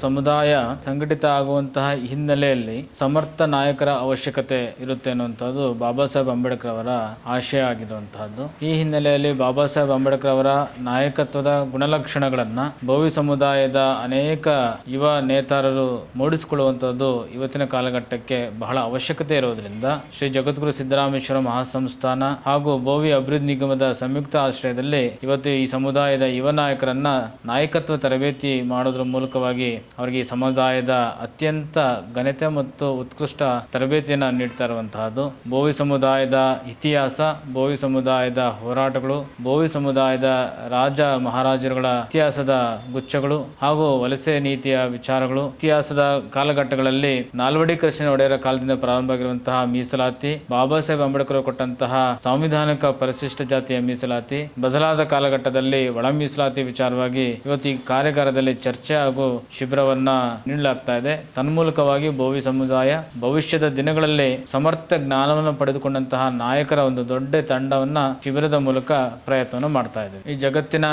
ಸಮುದಾಯ ಸಂಘಟಿತ ಆಗುವಂತಹ ಹಿನ್ನೆಲೆಯಲ್ಲಿ ಸಮರ್ಥ ನಾಯಕರ ಅವಶ್ಯಕತೆ ಇರುತ್ತೆ ಅನ್ನುವಂಥದ್ದು ಬಾಬಾ ಸಾಹೇಬ್ ಅಂಬೇಡ್ಕರ್ ಅವರ ಆಶಯ ಆಗಿರುವಂತಹದ್ದು. ಈ ಹಿನ್ನೆಲೆಯಲ್ಲಿ ಬಾಬಾ ಸಾಹೇಬ್ ಅಂಬೇಡ್ಕರ್ ಅವರ ನಾಯಕತ್ವದ ಗುಣಲಕ್ಷಣಗಳನ್ನ ಭೋವಿ ಸಮುದಾಯದ ಅನೇಕ ಯುವ ನೇತಾರರು ಮೂಡಿಸಿಕೊಳ್ಳುವಂತಹದ್ದು ಇವತ್ತಿನ ಕಾಲಘಟ್ಟಕ್ಕೆ ಬಹಳ ಅವಶ್ಯಕತೆ ಇರೋದ್ರಿಂದ ಶ್ರೀ ಜಗದ್ಗುರು ಸಿದ್ದರಾಮೇಶ್ವರ ಮಹಾಸಂಸ್ಥಾನ ಹಾಗೂ ಭೋವಿ ಅಭಿವೃದ್ಧಿ ನಿಗಮದ ಸಂಯುಕ್ತ ಆಶ್ರಯದಲ್ಲಿ ಇವತ್ತು ಈ ಸಮುದಾಯದ ಯುವ ನಾಯಕರನ್ನ ನಾಯಕತ್ವ ತರಬೇತಿ ಮಾಡೋದ್ರ ಮೂಲಕವಾಗಿ ಅವರಿಗೆ ಈ ಸಮುದಾಯದ ಅತ್ಯಂತ ಘನತೆ ಮತ್ತು ಉತ್ಕೃಷ್ಟ ತರಬೇತಿಯನ್ನು ನೀಡ್ತಾ ಇರುವಂತಹದ್ದು. ಭೋವಿ ಸಮುದಾಯದ ಇತಿಹಾಸ, ಭೋವಿ ಸಮುದಾಯದ ಹೋರಾಟಗಳು, ಭೋವಿ ಸಮುದಾಯದ ರಾಜ ಮಹಾರಾಜರುಗಳ ಇತಿಹಾಸದ ಗುಚ್ಛಗಳು ಹಾಗೂ ವಲಸೆ ನೀತಿಯ ವಿಚಾರಗಳು, ಇತಿಹಾಸದ ಕಾಲಘಟ್ಟಗಳಲ್ಲಿ ನಾಲ್ವಡಿ ಕೃಷ್ಣ ಒಡೆಯರ ಕಾಲದಿಂದ ಪ್ರಾರಂಭ ಆಗಿರುವಂತಹ ಮೀಸಲಾತಿ, ಬಾಬಾ ಸಾಹೇಬ್ ಅಂಬೇಡ್ಕರ್ ಕೊಟ್ಟಂತಹ ಸಾಂವಿಧಾನಿಕ ಪರಿಶಿಷ್ಟ ಜಾತಿಯ ಮೀಸಲಾತಿ, ಬದಲಾದ ಕಾಲಘಟ್ಟದಲ್ಲಿ ಒಳ ಮೀಸಲಾತಿ ವಿಚಾರವಾಗಿ ಇವತ್ತು ಈ ಕಾರ್ಯಾಗಾರದಲ್ಲಿ ಚರ್ಚೆ ಹಾಗೂ ಶಿಬಿರವನ್ನ ನೀಡಲಾಗ್ತಾ ಇದೆ. ತನ್ಮೂಲಕವಾಗಿ ಭೋವಿ ಸಮುದಾಯ ಭವಿಷ್ಯದ ದಿನಗಳಲ್ಲಿ ಸಮರ್ಥ ಜ್ಞಾನವನ್ನು ಪಡೆದುಕೊಂಡಂತಹ ನಾಯಕರ ಒಂದು ದೊಡ್ಡ ತಂಡವನ್ನ ಶಿಬಿರದ ಮೂಲಕ ಪ್ರಯತ್ನವನ್ನು ಮಾಡ್ತಾ ಇದೆ. ಈ ಜಗತ್ತಿನ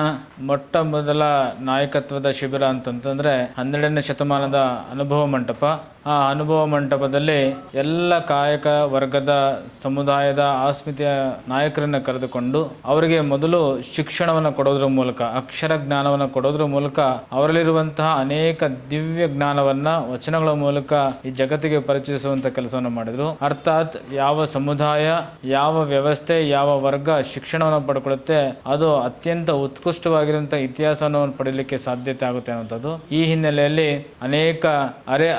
ಮೊಟ್ಟ ಮೊದಲ ನಾಯಕತ್ವದ ಶಿಬಿರ ಅಂತಂತಂದ್ರೆ 12ನೇ ಶತಮಾನದ ಅನುಭವ ಮಂಟಪ. ಆ ಅನುಭವ ಮಂಟಪದಲ್ಲಿ ಎಲ್ಲ ಕಾಯಕ ವರ್ಗದ ಸಮುದಾಯದ ಆಸ್ಮಿತೆಯ ನಾಯಕರನ್ನ ಕರೆದುಕೊಂಡು ಅವರಿಗೆ ಮೊದಲು ಶಿಕ್ಷಣವನ್ನು ಕೊಡೋದ್ರ ಮೂಲಕ, ಅಕ್ಷರ ಜ್ಞಾನವನ್ನು ಕೊಡೋದ್ರ ಮೂಲಕ ಅವರಲ್ಲಿರುವಂತಹ ಅನೇಕ ದಿವ್ಯ ಜ್ಞಾನವನ್ನ ವಚನಗಳ ಮೂಲಕ ಈ ಜಗತ್ತಿಗೆ ಪರಿಚಯಿಸುವಂತ ಕೆಲಸವನ್ನು ಮಾಡಿದ್ರು. ಅರ್ಥಾತ್ ಯಾವ ಸಮುದಾಯ, ಯಾವ ವ್ಯವಸ್ಥೆ, ಯಾವ ವರ್ಗ ಶಿಕ್ಷಣವನ್ನು ಪಡ್ಕೊಳ್ಳುತ್ತೆ ಅದು ಅತ್ಯಂತ ಉತ್ಕೃಷ್ಟವಾಗಿರುವಂತಹ ಇತಿಹಾಸವನ್ನು ಪಡೆಯಲಿಕ್ಕೆ ಸಾಧ್ಯತೆ ಆಗುತ್ತೆ ಅನ್ನುವಂಥದ್ದು. ಈ ಹಿನ್ನೆಲೆಯಲ್ಲಿ ಅನೇಕ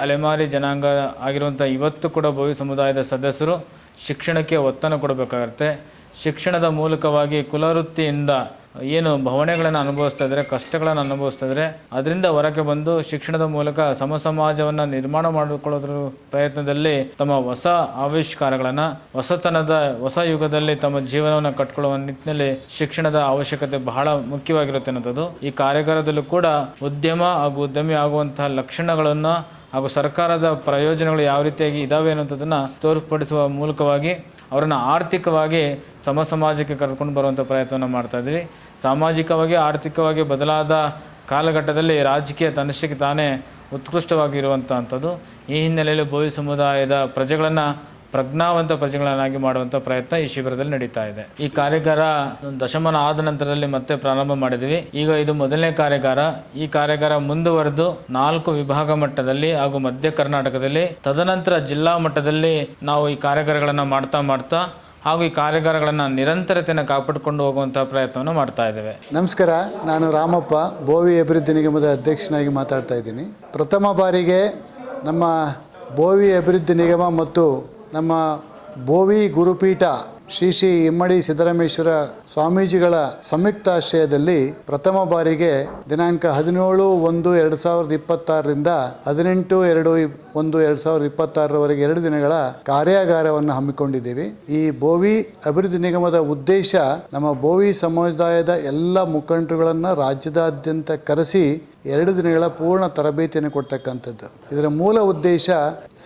ಅಲೆಮಾರಿ ಜನಾಂಗ ಆಗಿರುವಂತಹ ಇವತ್ತು ಕೂಡ ಭೋವಿ ಸಮುದಾಯದ ಸದಸ್ಯರು ಶಿಕ್ಷಣಕ್ಕೆ ಒತ್ತನ್ನು ಕೊಡಬೇಕಾಗುತ್ತೆ. ಶಿಕ್ಷಣದ ಮೂಲಕವಾಗಿ ಕುಲವೃತ್ತಿಯಿಂದ ಏನು ಭಾವನೆಗಳನ್ನು ಅನುಭವಿಸ್ತಾ ಇದ್ದಾರೆ, ಕಷ್ಟಗಳನ್ನು ಅನುಭವಿಸ್ತಾ ಇದ್ದಾರೆ, ಅದರಿಂದ ಹೊರಗೆ ಬಂದು ಶಿಕ್ಷಣದ ಮೂಲಕ ಸಮಾಜವನ್ನು ನಿರ್ಮಾಣ ಮಾಡಿಕೊಳ್ಳೋದ್ರ ಪ್ರಯತ್ನದಲ್ಲಿ ತಮ್ಮ ಹೊಸ ಆವಿಷ್ಕಾರಗಳನ್ನು, ಹೊಸ ಯುಗದಲ್ಲಿ ತಮ್ಮ ಜೀವನವನ್ನು ಕಟ್ಕೊಳ್ಳುವ ನಿಟ್ಟಿನಲ್ಲಿ ಶಿಕ್ಷಣದ ಅವಶ್ಯಕತೆ ಬಹಳ ಮುಖ್ಯವಾಗಿರುತ್ತೆ ಅನ್ನೋದು. ಈ ಕಾರ್ಯಾಗಾರದಲ್ಲೂ ಕೂಡ ಉದ್ಯಮ ಹಾಗೂ ಉದ್ಯಮಿ ಆಗುವಂತಹ ಲಕ್ಷಣಗಳನ್ನು ಹಾಗೂ ಸರ್ಕಾರದ ಪ್ರಯೋಜನಗಳು ಯಾವ ರೀತಿಯಾಗಿ ಇದಾವೆ ಅನ್ನೋದನ್ನು ತೋರ್ಪಡಿಸುವ ಮೂಲಕವಾಗಿ ಅವರನ್ನು ಆರ್ಥಿಕವಾಗಿ ಸಮಾಜಕ್ಕೆ ಕರೆದುಕೊಂಡು ಬರುವಂಥ ಪ್ರಯತ್ನವನ್ನು ಮಾಡ್ತಾ ಇದ್ದೀವಿ. ಸಾಮಾಜಿಕವಾಗಿ ಆರ್ಥಿಕವಾಗಿ ಬದಲಾದ ಕಾಲಘಟ್ಟದಲ್ಲಿ ರಾಜಕೀಯ ತನ್ನಷ್ಟಕ್ಕೆ ತಾನೇ ಉತ್ಕೃಷ್ಟವಾಗಿರುವಂಥದ್ದು. ಈ ಹಿನ್ನೆಲೆಯಲ್ಲಿ ಭೋವಿ ಸಮುದಾಯದ ಪ್ರಜೆಗಳನ್ನು ಪ್ರಜ್ಞಾವಂತ ಪ್ರಜೆಗಳನ್ನಾಗಿ ಮಾಡುವಂಥ ಪ್ರಯತ್ನ ಈ ಶಿಬಿರದಲ್ಲಿ ನಡೀತಾ ಇದೆ. ಈ ಕಾರ್ಯಾಗಾರ ದಶಮಾನ ಆದ ನಂತರದಲ್ಲಿ ಮತ್ತೆ ಪ್ರಾರಂಭ ಮಾಡಿದ್ವಿ. ಈಗ ಇದು ಮೊದಲನೇ ಕಾರ್ಯಾಗಾರ. ಈ ಕಾರ್ಯಾಗಾರ ಮುಂದುವರೆದು 4 ವಿಭಾಗ ಮಟ್ಟದಲ್ಲಿ ಹಾಗೂ ಮಧ್ಯ ಕರ್ನಾಟಕದಲ್ಲಿ, ತದನಂತರ ಜಿಲ್ಲಾ ಮಟ್ಟದಲ್ಲಿ ನಾವು ಈ ಕಾರ್ಯಾಗಾರಗಳನ್ನು ಮಾಡ್ತಾ ಹಾಗೂ ಈ ಕಾರ್ಯಾಗಾರಗಳನ್ನು ನಿರಂತರತೆಯನ್ನು ಕಾಪಾಡಿಕೊಂಡು ಹೋಗುವಂತಹ ಪ್ರಯತ್ನವನ್ನು ಮಾಡ್ತಾ ಇದ್ದೇವೆ. ನಮಸ್ಕಾರ, ನಾನು ರಾಮಪ್ಪ, ಭೋವಿ ಅಭಿವೃದ್ಧಿ ನಿಗಮದ ಅಧ್ಯಕ್ಷನಾಗಿ ಮಾತಾಡ್ತಾ ಇದ್ದೀನಿ. ಪ್ರಥಮ ಬಾರಿಗೆ ನಮ್ಮ ಭೋವಿ ಅಭಿವೃದ್ಧಿ ನಿಗಮ ಮತ್ತು ನಮ್ಮ ಭೋವಿ ಗುರುಪೀಠ ಶ್ರೀ ಇಮ್ಮಡಿ ಸಿದ್ದರಾಮೇಶ್ವರ ಸ್ವಾಮೀಜಿಗಳ ಸಂಯುಕ್ತಾಶ್ರಯದಲ್ಲಿ ಪ್ರಥಮ ಬಾರಿಗೆ ದಿನಾಂಕ 17/1/2026ರಿಂದ 18/2/2026 2 ದಿನಗಳ ಕಾರ್ಯಾಗಾರವನ್ನು ಹಮ್ಮಿಕೊಂಡಿದ್ದೀವಿ. ಈ ಭೋವಿ ಅಭಿವೃದ್ಧಿ ನಿಗಮದ ಉದ್ದೇಶ ನಮ್ಮ ಭೋವಿ ಸಮುದಾಯದ ಎಲ್ಲ ಮುಖಂಡರುಗಳನ್ನು ರಾಜ್ಯದಾದ್ಯಂತ ಕರೆಸಿ 2 ದಿನಗಳ ಪೂರ್ಣ ತರಬೇತಿಯನ್ನು ಕೊಡ್ತಕ್ಕಂಥದ್ದು. ಇದರ ಮೂಲ ಉದ್ದೇಶ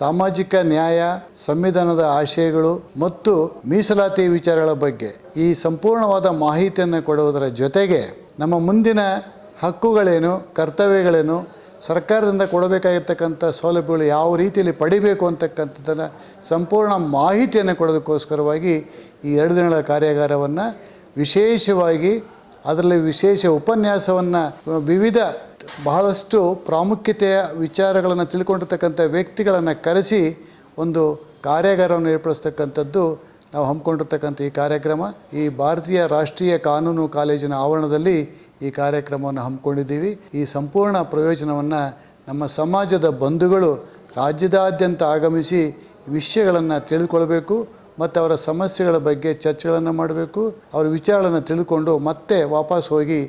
ಸಾಮಾಜಿಕ ನ್ಯಾಯ, ಸಂವಿಧಾನದ ಆಶಯಗಳು ಮತ್ತು ಮೀಸಲಾತಿ ವಿಚಾರಗಳ ಬಗ್ಗೆ ಈ ಸಂಪೂರ್ಣವಾದ ಮಾಹಿತಿಯನ್ನು ಕೊಡುವುದರ ಜೊತೆಗೆ ನಮ್ಮ ಮುಂದಿನ ಹಕ್ಕುಗಳೇನು, ಕರ್ತವ್ಯಗಳೇನು, ಸರ್ಕಾರದಿಂದ ಕೊಡಬೇಕಾಗಿರ್ತಕ್ಕಂಥ ಸೌಲಭ್ಯಗಳು ಯಾವ ರೀತಿಯಲ್ಲಿ ಪಡಿಬೇಕು ಅಂತಕ್ಕಂಥದ್ದನ್ನು ಸಂಪೂರ್ಣ ಮಾಹಿತಿಯನ್ನು ಕೊಡೋದಕ್ಕೋಸ್ಕರವಾಗಿ ಈ 2 ದಿನಗಳ ಕಾರ್ಯಾಗಾರವನ್ನು ವಿಶೇಷವಾಗಿ ಅದರಲ್ಲಿ ವಿಶೇಷ ಉಪನ್ಯಾಸವನ್ನು ವಿವಿಧ ಬಹಳಷ್ಟು ಪ್ರಾಮುಖ್ಯತೆಯ ವಿಚಾರಗಳನ್ನು ತಿಳ್ಕೊಂಡಿರ್ತಕ್ಕಂಥ ವ್ಯಕ್ತಿಗಳನ್ನು ಕರೆಸಿ ಒಂದು ಕಾರ್ಯಾಗಾರವನ್ನು ಏರ್ಪಡಿಸ್ತಕ್ಕಂಥದ್ದು ನಾವು ಹಮ್ಮಿಕೊಂಡಿರ್ತಕ್ಕಂಥ ಈ ಕಾರ್ಯಕ್ರಮ. ಈ ಭಾರತೀಯ ರಾಷ್ಟ್ರೀಯ ಕಾನೂನು ಕಾಲೇಜಿನ ಆವರಣದಲ್ಲಿ ಈ ಕಾರ್ಯಕ್ರಮವನ್ನು ಹಮ್ಮಿಕೊಂಡಿದ್ದೀವಿ. ಈ ಸಂಪೂರ್ಣ ಪ್ರಯೋಜನವನ್ನು ನಮ್ಮ ಸಮಾಜದ ಬಂಧುಗಳು ರಾಜ್ಯದಾದ್ಯಂತ ಆಗಮಿಸಿ ವಿಷಯಗಳನ್ನು ತಿಳಿದುಕೊಳ್ಬೇಕು ಮತ್ತು ಅವರ ಸಮಸ್ಯೆಗಳ ಬಗ್ಗೆ ಚರ್ಚೆಗಳನ್ನು ಮಾಡಬೇಕು. ಅವರ ವಿಚಾರಗಳನ್ನು ತಿಳ್ಕೊಂಡು ಮತ್ತೆ ವಾಪಸ್ ಹೋಗಿ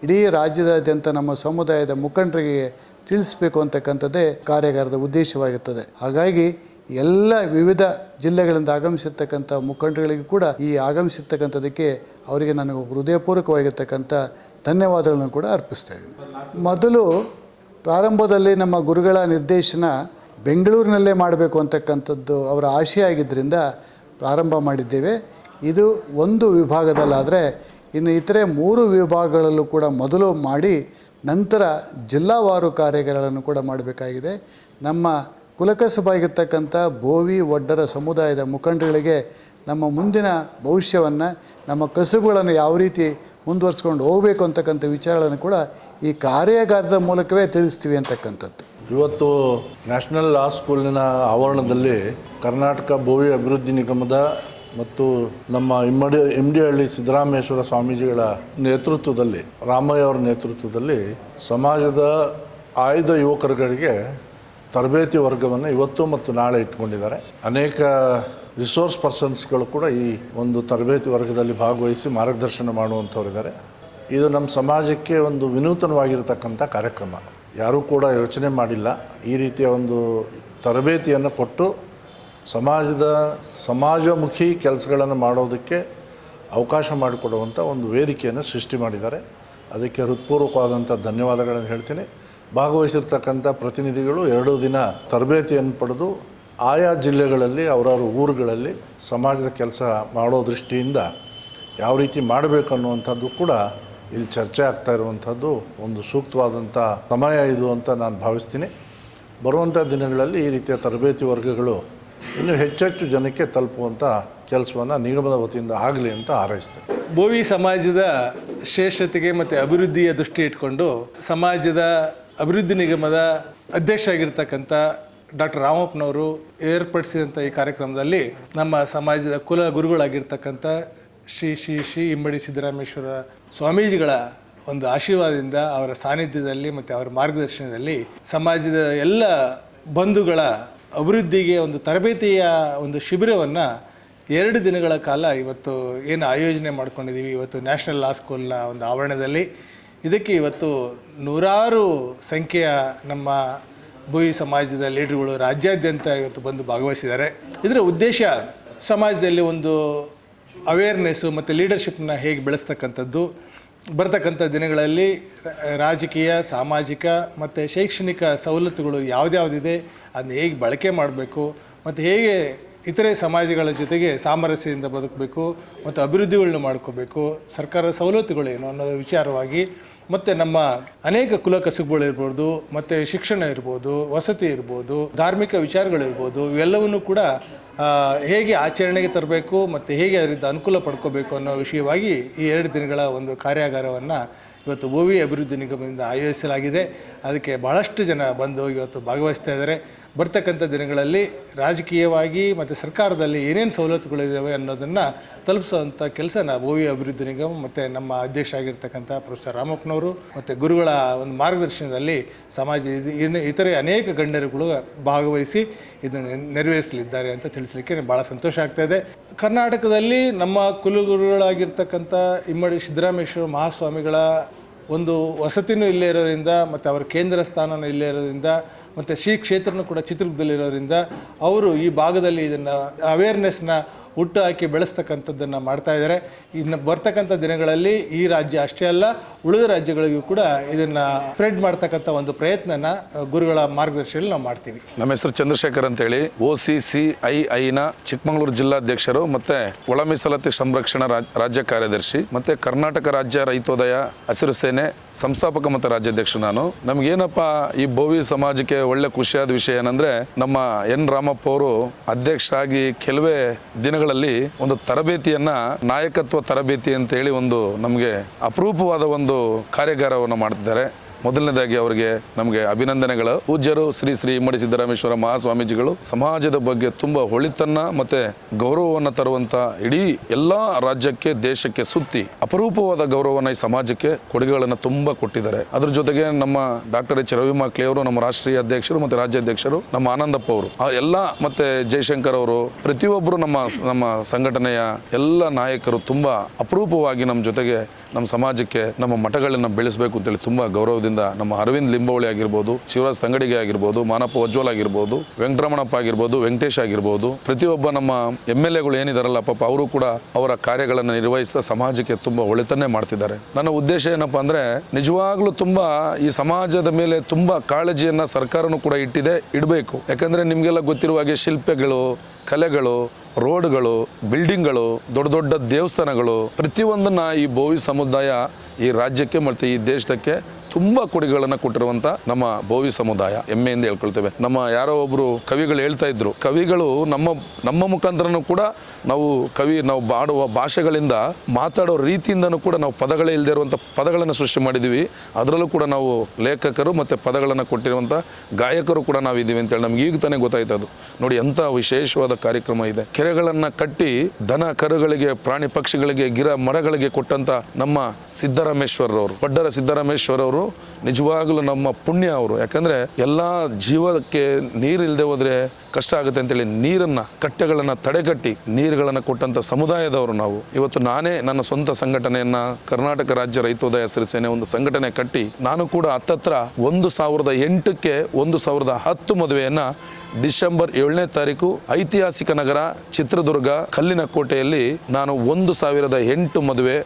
ಇಡೀ ರಾಜ್ಯದಾದ್ಯಂತ ನಮ್ಮ ಸಮುದಾಯದ ಮುಖಂಡರಿಗೆ ತಿಳಿಸಬೇಕು ಅಂತಕ್ಕಂಥದ್ದೇ ಕಾರ್ಯಾಗಾರದ ಉದ್ದೇಶವಾಗಿರ್ತದೆ. ಹಾಗಾಗಿ ಎಲ್ಲ ವಿವಿಧ ಜಿಲ್ಲೆಗಳಿಂದ ಆಗಮಿಸಿರ್ತಕ್ಕಂಥ ಮುಖಂಡರುಗಳಿಗೂ ಕೂಡ ಈ ಆಗಮಿಸಿರ್ತಕ್ಕಂಥದ್ದಕ್ಕೆ ಅವರಿಗೆ ನಾನು ಹೃದಯಪೂರ್ವಕವಾಗಿರ್ತಕ್ಕಂಥ ಧನ್ಯವಾದಗಳನ್ನು ಕೂಡ ಅರ್ಪಿಸ್ತಾ ಇದ್ದೀನಿ. ಮೊದಲು ಪ್ರಾರಂಭದಲ್ಲಿ ನಮ್ಮ ಗುರುಗಳ ನಿರ್ದೇಶನ ಬೆಂಗಳೂರಿನಲ್ಲೇ ಮಾಡಬೇಕು ಅಂತಕ್ಕಂಥದ್ದು ಅವರ ಆಶಯ ಆಗಿದ್ದರಿಂದ ಪ್ರಾರಂಭ ಮಾಡಿದ್ದೇವೆ. ಇದು ಒಂದು ವಿಭಾಗದಲ್ಲಾದರೆ ಇನ್ನು ಇತರೆ 3 ವಿಭಾಗಗಳಲ್ಲೂ ಕೂಡ ಮೊದಲು ಮಾಡಿ ನಂತರ ಜಿಲ್ಲಾವಾರು ಕಾರ್ಯಗಳನ್ನು ಕೂಡ ಮಾಡಬೇಕಾಗಿದೆ. ನಮ್ಮ ಕುಲಕಸುಬಾಗಿರ್ತಕ್ಕಂಥ ಬೋವಿ ಒಡ್ಡರ ಸಮುದಾಯದ ಮುಖಂಡಗಳಿಗೆ ನಮ್ಮ ಮುಂದಿನ ಭವಿಷ್ಯವನ್ನು, ನಮ್ಮ ಕಸುಬುಗಳನ್ನು ಯಾವ ರೀತಿ ಮುಂದುವರ್ಸ್ಕೊಂಡು ಹೋಗಬೇಕು ಅಂತಕ್ಕಂಥ ವಿಚಾರಗಳನ್ನು ಕೂಡ ಈ ಕಾರ್ಯಾಗಾರದ ಮೂಲಕವೇ ತಿಳಿಸ್ತೀವಿ ಅಂತಕ್ಕಂಥದ್ದು. ಇವತ್ತು ನ್ಯಾಷನಲ್ ಲಾ ಸ್ಕೂಲಿನ ಆವರಣದಲ್ಲಿ ಕರ್ನಾಟಕ ಬೋವಿ ಅಭಿವೃದ್ಧಿ ನಿಗಮದ ಮತ್ತು ನಮ್ಮ ಇಮ್ಮಡಿಹಳ್ಳಿ ಸಿದ್ದರಾಮೇಶ್ವರ ಸ್ವಾಮೀಜಿಗಳ ನೇತೃತ್ವದಲ್ಲಿ, ರಾಮಯ್ಯ ಅವರ ನೇತೃತ್ವದಲ್ಲಿ ಸಮಾಜದ ಆಯ್ದ ಯುವಕರುಗಳಿಗೆ ತರಬೇತಿ ವರ್ಗವನ್ನು ಇವತ್ತು ಮತ್ತು ನಾಳೆ ಇಟ್ಕೊಂಡಿದ್ದಾರೆ. ಅನೇಕ ರಿಸೋರ್ಸ್ ಪರ್ಸನ್ಸ್ಗಳು ಕೂಡ ಈ ಒಂದು ತರಬೇತಿ ವರ್ಗದಲ್ಲಿ ಭಾಗವಹಿಸಿ ಮಾರ್ಗದರ್ಶನ ಮಾಡುವಂಥವರಿದ್ದಾರೆ. ಇದು ನಮ್ಮ ಸಮಾಜಕ್ಕೆ ಒಂದು ವಿನೂತನವಾಗಿರತಕ್ಕಂಥ ಕಾರ್ಯಕ್ರಮ. ಯಾರೂ ಕೂಡ ಯೋಚನೆ ಮಾಡಿಲ್ಲ. ಈ ರೀತಿಯ ಒಂದು ತರಬೇತಿಯನ್ನು ಕೊಟ್ಟು ಸಮಾಜಮುಖಿ ಕೆಲಸಗಳನ್ನು ಮಾಡೋದಕ್ಕೆ ಅವಕಾಶ ಮಾಡಿಕೊಡುವಂಥ ಒಂದು ವೇದಿಕೆಯನ್ನು ಸೃಷ್ಟಿ ಮಾಡಿದ್ದಾರೆ. ಅದಕ್ಕೆ ಹೃತ್ಪೂರ್ವಕವಾದಂಥ ಧನ್ಯವಾದಗಳನ್ನು ಹೇಳ್ತೀನಿ. ಭಾಗವಹಿಸಿರ್ತಕ್ಕಂಥ ಪ್ರತಿನಿಧಿಗಳು 2 ದಿನ ತರಬೇತಿಯನ್ನು ಪಡೆದು ಆಯಾ ಜಿಲ್ಲೆಗಳಲ್ಲಿ ಅವರವ್ರ ಊರುಗಳಲ್ಲಿ ಸಮಾಜದ ಕೆಲಸ ಮಾಡೋ ದೃಷ್ಟಿಯಿಂದ ಯಾವ ರೀತಿ ಮಾಡಬೇಕು ಅನ್ನುವಂಥದ್ದು ಕೂಡ ಇಲ್ಲಿ ಚರ್ಚೆ ಆಗ್ತಾ ಇರುವಂಥದ್ದು ಒಂದು ಸೂಕ್ತವಾದಂಥ ಸಮಯ ಇದು ಅಂತ ನಾನು ಭಾವಿಸ್ತೀನಿ. ಬರುವಂಥ ದಿನಗಳಲ್ಲಿ ಈ ರೀತಿಯ ತರಬೇತಿ ವರ್ಗಗಳು ಇನ್ನೂ ಹೆಚ್ಚೆಚ್ಚು ಜನಕ್ಕೆ ತಲುಪುವಂಥ ಕೆಲಸವನ್ನು ನಿಗಮದ ವತಿಯಿಂದ ಆಗಲಿ ಅಂತ ಹಾರೈಸ್ತೇನೆ. ಬೋವಿ ಸಮಾಜದ ಶ್ರೇಷ್ಠತೆಗೆ ಮತ್ತು ಅಭಿವೃದ್ಧಿಯ ದೃಷ್ಟಿ ಇಟ್ಕೊಂಡು ಸಮಾಜದ ಅಭಿವೃದ್ಧಿ ನಿಗಮದ ಅಧ್ಯಕ್ಷರಾಗಿರ್ತಕ್ಕಂಥ ಡಾಕ್ಟರ್ ರಾಮಪ್ಪನವರು ಏರ್ಪಡಿಸಿದಂಥ ಈ ಕಾರ್ಯಕ್ರಮದಲ್ಲಿ ನಮ್ಮ ಸಮಾಜದ ಕುಲ ಗುರುಗಳಾಗಿರ್ತಕ್ಕಂಥ ಶ್ರೀ ಇಮ್ಮಡಿ ಸಿದ್ದರಾಮೇಶ್ವರ ಸ್ವಾಮೀಜಿಗಳ ಒಂದು ಆಶೀರ್ವಾದದಿಂದ, ಅವರ ಸಾನ್ನಿಧ್ಯದಲ್ಲಿ ಮತ್ತು ಅವರ ಮಾರ್ಗದರ್ಶನದಲ್ಲಿ ಸಮಾಜದ ಎಲ್ಲ ಬಂಧುಗಳ ಅಭಿವೃದ್ಧಿಗೆ ಒಂದು ತರಬೇತಿಯ ಒಂದು ಶಿಬಿರವನ್ನು 2 ದಿನಗಳ ಕಾಲ ಇವತ್ತು ಏನು ಆಯೋಜನೆ ಮಾಡ್ಕೊಂಡಿದ್ದೀವಿ ಇವತ್ತು ನ್ಯಾಷನಲ್ ಲಾ ಸ್ಕೂಲ್ನ ಒಂದು ಆವರಣದಲ್ಲಿ. ಇದಕ್ಕೆ ಇವತ್ತು 100 ಸಂಖ್ಯೆಯ ನಮ್ಮ ಬೋವಿ ಸಮಾಜದ ಲೀಡರ್ಗಳು ರಾಜ್ಯಾದ್ಯಂತ ಇವತ್ತು ಬಂದು ಭಾಗವಹಿಸಿದ್ದಾರೆ. ಇದರ ಉದ್ದೇಶ ಸಮಾಜದಲ್ಲಿ ಒಂದು ಅವೇರ್ನೆಸ್ಸು ಮತ್ತು ಲೀಡರ್ಶಿಪ್ನ ಹೇಗೆ ಬೆಳೆಸ್ತಕ್ಕಂಥದ್ದು, ಬರ್ತಕ್ಕಂಥ ದಿನಗಳಲ್ಲಿ ರಾಜಕೀಯ, ಸಾಮಾಜಿಕ ಮತ್ತು ಶೈಕ್ಷಣಿಕ ಸವಲತ್ತುಗಳು ಯಾವುದ್ಯಾವುದಿದೆ ಅದನ್ನ ಹೇಗೆ ಬಳಕೆ ಮಾಡಬೇಕು ಮತ್ತು ಹೇಗೆ ಇತರೆ ಸಮಾಜಗಳ ಜೊತೆಗೆ ಸಾಮರಸ್ಯದಿಂದ ಬದುಕಬೇಕು ಮತ್ತು ಅಭಿವೃದ್ಧಿಗಳನ್ನ ಮಾಡ್ಕೋಬೇಕು, ಸರ್ಕಾರದ ಸವಲತ್ತುಗಳೇನು ಅನ್ನೋದು ವಿಚಾರವಾಗಿ, ಮತ್ತು ನಮ್ಮ ಅನೇಕ ಕುಲ ಕಸುಬುಗಳಿರ್ಬೋದು, ಮತ್ತು ಶಿಕ್ಷಣ ಇರ್ಬೋದು, ವಸತಿ ಇರ್ಬೋದು, ಧಾರ್ಮಿಕ ವಿಚಾರಗಳಿರ್ಬೋದು, ಇವೆಲ್ಲವನ್ನೂ ಕೂಡ ಹೇಗೆ ಆಚರಣೆಗೆ ತರಬೇಕು ಮತ್ತು ಹೇಗೆ ಅದರಿಂದ ಅನುಕೂಲ ಪಡ್ಕೋಬೇಕು ಅನ್ನೋ ವಿಷಯವಾಗಿ ಈ 2 ದಿನಗಳ ಒಂದು ಕಾರ್ಯಾಗಾರವನ್ನು ಇವತ್ತು ಬೋವಿ ಅಭಿವೃದ್ಧಿ ನಿಗಮದಿಂದ ಆಯೋಜಿಸಲಾಗಿದೆ. ಅದಕ್ಕೆ ಬಹಳಷ್ಟು ಜನ ಬಂದು ಇವತ್ತು ಭಾಗವಹಿಸ್ತಾ ಇದ್ದಾರೆ. ಬರ್ತಕ್ಕಂಥ ದಿನಗಳಲ್ಲಿ ರಾಜಕೀಯವಾಗಿ ಮತ್ತು ಸರ್ಕಾರದಲ್ಲಿ ಏನೇನು ಸವಲತ್ತುಗಳಿದ್ದಾವೆ ಅನ್ನೋದನ್ನು ತಲುಪಿಸುವಂಥ ಕೆಲಸನ ಬೋವಿ ಅಭಿವೃದ್ಧಿ ನಿಗಮ ಮತ್ತು ನಮ್ಮ ಅಧ್ಯಕ್ಷ ಆಗಿರ್ತಕ್ಕಂಥ ಪ್ರೊಫೆಸರ್ ರಾಮಪ್ಪನವರು ಮತ್ತು ಗುರುಗಳ ಒಂದು ಮಾರ್ಗದರ್ಶನದಲ್ಲಿ ಇತರೆ ಅನೇಕ ಗಣ್ಯರುಗಳು ಭಾಗವಹಿಸಿ ಇದನ್ನು ನೆರವೇರಿಸಲಿದ್ದಾರೆ ಅಂತ ತಿಳಿಸಲಿಕ್ಕೆ ಭಾಳ ಸಂತೋಷ ಆಗ್ತಾಯಿದೆ. ಕರ್ನಾಟಕದಲ್ಲಿ ನಮ್ಮ ಕುಲಗುರುಗಳಾಗಿರ್ತಕ್ಕಂಥ ಇಮ್ಮಡಿ ಸಿದ್ದರಾಮೇಶ್ವರ ಮಹಾಸ್ವಾಮಿಗಳ ಒಂದು ವಸತಿನೂ ಇಲ್ಲೇ ಇರೋದ್ರಿಂದ ಮತ್ತು ಅವರ ಕೇಂದ್ರ ಸ್ಥಾನನೂ ಇಲ್ಲೇ ಇರೋದ್ರಿಂದ ಮತ್ತು ಶ್ರೀ ಕ್ಷೇತ್ರನೂ ಕೂಡ ಚಿತ್ರದುರ್ಗದಲ್ಲಿರೋದ್ರಿಂದ ಅವರು ಈ ಭಾಗದಲ್ಲಿ ಇದನ್ನು ಅವೇರ್ನೆಸ್ನ ಹುಟ್ಟು ಹಾಕಿ ಬೆಳೆಸ್ತಕ್ಕಂಥದ್ದನ್ನು ಮಾಡ್ತಾ ಇದ್ದಾರೆ. ಇನ್ನು ಬರ್ತಕ್ಕಂಥ ದಿನಗಳಲ್ಲಿ ಈ ರಾಜ್ಯ ಅಷ್ಟೇ ಅಲ್ಲ, ಉಳಿದ ರಾಜ್ಯಗಳಿಗೂ ಕೂಡ ಇದನ್ನು ಸ್ಪ್ರೆಡ್ ಮಾಡ್ತಕ್ಕಂಥ ಒಂದು ಪ್ರಯತ್ನನ ಗುರುಗಳ ಮಾರ್ಗದರ್ಶನದಲ್ಲಿ ನಾವು ಮಾಡ್ತೀವಿ. ನಮ್ಮ ಹೆಸರು ಚಂದ್ರಶೇಖರ್ ಅಂತೇಳಿ, OCCIIನ ಚಿಕ್ಕಮಗಳೂರು ಜಿಲ್ಲಾಧ್ಯಕ್ಷರು ಮತ್ತು ಒಳ ಮೀಸಲಾತಿ ಸಂರಕ್ಷಣಾ ರಾಜ್ಯ ಕಾರ್ಯದರ್ಶಿ ಮತ್ತು ಕರ್ನಾಟಕ ರಾಜ್ಯ ರೈತೋದಯ ಹಸಿರು ಸೇನೆ ಸಂಸ್ಥಾಪಕ ಮತ್ತು ರಾಜ್ಯಾಧ್ಯಕ್ಷ ನಾನು. ನಮಗೇನಪ್ಪ ಈ ಬೋವಿ ಸಮಾಜಕ್ಕೆ ಒಳ್ಳೆ ಖುಷಿಯಾದ ವಿಷಯ ಏನಂದರೆ, ನಮ್ಮ ಎನ್ ರಾಮಪ್ಪ ಅವರು ಅಧ್ಯಕ್ಷರಾಗಿ ಕೆಲವೇ ದಿನಗಳಲ್ಲಿ ಒಂದು ತರಬೇತಿಯನ್ನ, ನಾಯಕತ್ವ ತರಬೇತಿ ಅಂತ ಹೇಳಿ ಒಂದು ನಮಗೆ ಅಪರೂಪವಾದ ಒಂದು ಕಾರ್ಯಾಗಾರವನ್ನು ಮಾಡ್ತಿದ್ದಾರೆ. ಮೊದಲನೇದಾಗಿ ಅವರಿಗೆ ನಮಗೆ ಅಭಿನಂದನೆಗಳು. ಪೂಜ್ಯರು ಶ್ರೀ ಇಮ್ಮಡಿ ಸಿದ್ದರಾಮೇಶ್ವರ ಮಹಾಸ್ವಾಮೀಜಿಗಳು ಸಮಾಜದ ಬಗ್ಗೆ ತುಂಬ ಹೊಳಿತನ್ನ ಮತ್ತು ಗೌರವವನ್ನು ತರುವಂಥ ಇಡೀ ಎಲ್ಲ ರಾಜ್ಯಕ್ಕೆ, ದೇಶಕ್ಕೆ ಸುತ್ತಿ ಅಪರೂಪವಾದ ಗೌರವವನ್ನು ಈ ಸಮಾಜಕ್ಕೆ ಕೊಡುಗೆಗಳನ್ನು ತುಂಬ ಕೊಟ್ಟಿದ್ದಾರೆ. ಅದ್ರ ಜೊತೆಗೆ ನಮ್ಮ ಡಾಕ್ಟರ್ H. ರವಿಮಾಕ್ಲಿ ಅವರು, ನಮ್ಮ ರಾಷ್ಟ್ರೀಯ ಅಧ್ಯಕ್ಷರು ಮತ್ತು ರಾಜ್ಯಾಧ್ಯಕ್ಷರು, ನಮ್ಮ ಆನಂದಪ್ಪ ಅವರು ಎಲ್ಲ, ಮತ್ತು ಜಯಶಂಕರ್ ಅವರು, ಪ್ರತಿಯೊಬ್ಬರು ನಮ್ಮ ಸಂಘಟನೆಯ ಎಲ್ಲ ನಾಯಕರು ತುಂಬ ಅಪರೂಪವಾಗಿ ನಮ್ಮ ಜೊತೆಗೆ ನಮ್ಮ ಸಮಾಜಕ್ಕೆ ನಮ್ಮ ಮಠಗಳನ್ನು ಬೆಳೆಸಬೇಕು ಅಂತೇಳಿ ತುಂಬ ಗೌರವದಿಂದ ನಮ್ಮ ಅರವಿಂದ್ ಲಿಂಬವಳಿ ಆಗಿರ್ಬೋದು, ಶಿವರಾಜ್ ತಂಗಡಿಗೆ ಆಗಿರ್ಬೋದು, ಮಾನಪ್ಪ ವಜ್ವಲ್ ಆಗಿರ್ಬೋದು, ವೆಂಕಟರಮಣಪ್ಪ ಆಗಿರ್ಬೋದು, ವೆಂಕಟೇಶ್ ಆಗಿರ್ಬೋದು, ಪ್ರತಿಯೊಬ್ಬ ನಮ್ಮ MLAಗಳು ಏನಿದಾರಲ್ಲ ಪಾಪ ಅವರು ಕೂಡ ಅವರ ಕಾರ್ಯಗಳನ್ನು ನಿರ್ವಹಿಸ್ತಾ ಸಮಾಜಕ್ಕೆ ತುಂಬ ಒಳಿತನ್ನೇ ಮಾಡ್ತಿದ್ದಾರೆ. ನನ್ನ ಉದ್ದೇಶ ಏನಪ್ಪ ಅಂದರೆ, ನಿಜವಾಗ್ಲೂ ತುಂಬ ಈ ಸಮಾಜದ ಮೇಲೆ ತುಂಬ ಕಾಳಜಿಯನ್ನು ಸರ್ಕಾರನೂ ಕೂಡ ಇಡಬೇಕು. ಯಾಕಂದರೆ ನಿಮಗೆಲ್ಲ ಗೊತ್ತಿರುವ ಹಾಗೆ ಶಿಲ್ಪಗಳು, ಕಲೆಗಳು, ರೋಡ್ಗಳು, ಬಿಲ್ಡಿಂಗ್ಗಳು, ದೊಡ್ಡ ದೊಡ್ಡ ದೇವಸ್ಥಾನಗಳು, ಪ್ರತಿಯೊಂದನ್ನು ಈ ಬೋವಿ ಸಮುದಾಯ ಈ ರಾಜ್ಯಕ್ಕೆ ಮತ್ತು ಈ ದೇಶಕ್ಕೆ ತುಂಬ ಕೊಡುಗೆಗಳನ್ನು ಕೊಟ್ಟಿರುವಂಥ ನಮ್ಮ ಬೋವಿ ಸಮುದಾಯ ಹೆಮ್ಮೆಯಿಂದ ಹೇಳ್ಕೊಳ್ತೇವೆ. ನಮ್ಮ ಯಾರೋ ಒಬ್ಬರು ಕವಿಗಳು ಹೇಳ್ತಾ ಇದ್ರು, ಕವಿಗಳು ನಮ್ಮ ಮುಖಾಂತರನೂ ಕೂಡ ನಾವು ಬಾಡುವ ಭಾಷೆಗಳಿಂದ ಮಾತಾಡೋ ರೀತಿಯಿಂದನೂ ಕೂಡ ನಾವು ಪದಗಳೇ ಇಲ್ಲದೆ ಇರುವಂಥ ಪದಗಳನ್ನು ಸೃಷ್ಟಿ ಮಾಡಿದ್ದೀವಿ. ಅದರಲ್ಲೂ ಕೂಡ ನಾವು ಲೇಖಕರು ಮತ್ತು ಪದಗಳನ್ನು ಕೊಟ್ಟಿರುವಂಥ ಗಾಯಕರು ಕೂಡ ನಾವಿದ್ದೀವಿ ಅಂತೇಳಿ ನಮ್ಗೆ ಈಗ ತಾನೇ ಗೊತ್ತಾಯ್ತದು. ನೋಡಿ ಎಂಥ ವಿಶೇಷವಾದ ಕಾರ್ಯಕ್ರಮ ಇದೆ. ಕೆರೆಗಳನ್ನು ಕಟ್ಟಿ ದನ ಕರುಗಳಿಗೆ, ಪ್ರಾಣಿ ಪಕ್ಷಿಗಳಿಗೆ, ಗಿಡ ಮರಗಳಿಗೆ ಕೊಟ್ಟಂಥ ನಮ್ಮ ಸಿದ್ದರಾಮೇಶ್ವರರವರು, ಪಡ್ಡರ ಸಿದ್ದರಾಮೇಶ್ವರವರು ನಿಜವಾಗಲೂ ನಮ್ಮ ಪುಣ್ಯ ಅವರು. ಯಾಕಂದರೆ ಎಲ್ಲ ಜೀವಕ್ಕೆ ನೀರಿಲ್ಲದೆ ಹೋದರೆ ಕಷ್ಟ ಆಗುತ್ತೆ ಅಂತೇಳಿ ನೀರನ್ನು, ಕಟ್ಟೆಗಳನ್ನು ತಡೆಗಟ್ಟಿ ನೀರುಗಳನ್ನು ಕೊಟ್ಟಂಥ ಸಮುದಾಯದವರು ನಾವು. ಇವತ್ತು ನಾನೇ ನನ್ನ ಸ್ವಂತ ಸಂಘಟನೆಯನ್ನು ಕರ್ನಾಟಕ ರಾಜ್ಯ ರೈತೋದಯ ಹಸಿರುಸೇನೆ ಒಂದು ಸಂಘಟನೆ ಕಟ್ಟಿ ನಾನು ಕೂಡ ಹತ್ತತ್ರ 2008ಕ್ಕೆ 2010 ಮದುವೆಯನ್ನು ಡಿಸೆಂಬರ್ 7ನೇ ತಾರೀಕು ಐತಿಹಾಸಿಕ ನಗರ ಚಿತ್ರದುರ್ಗ ಕಲ್ಲಿನ ಕೋಟೆಯಲ್ಲಿ ನಾನು 1008 ಮದುವೆ.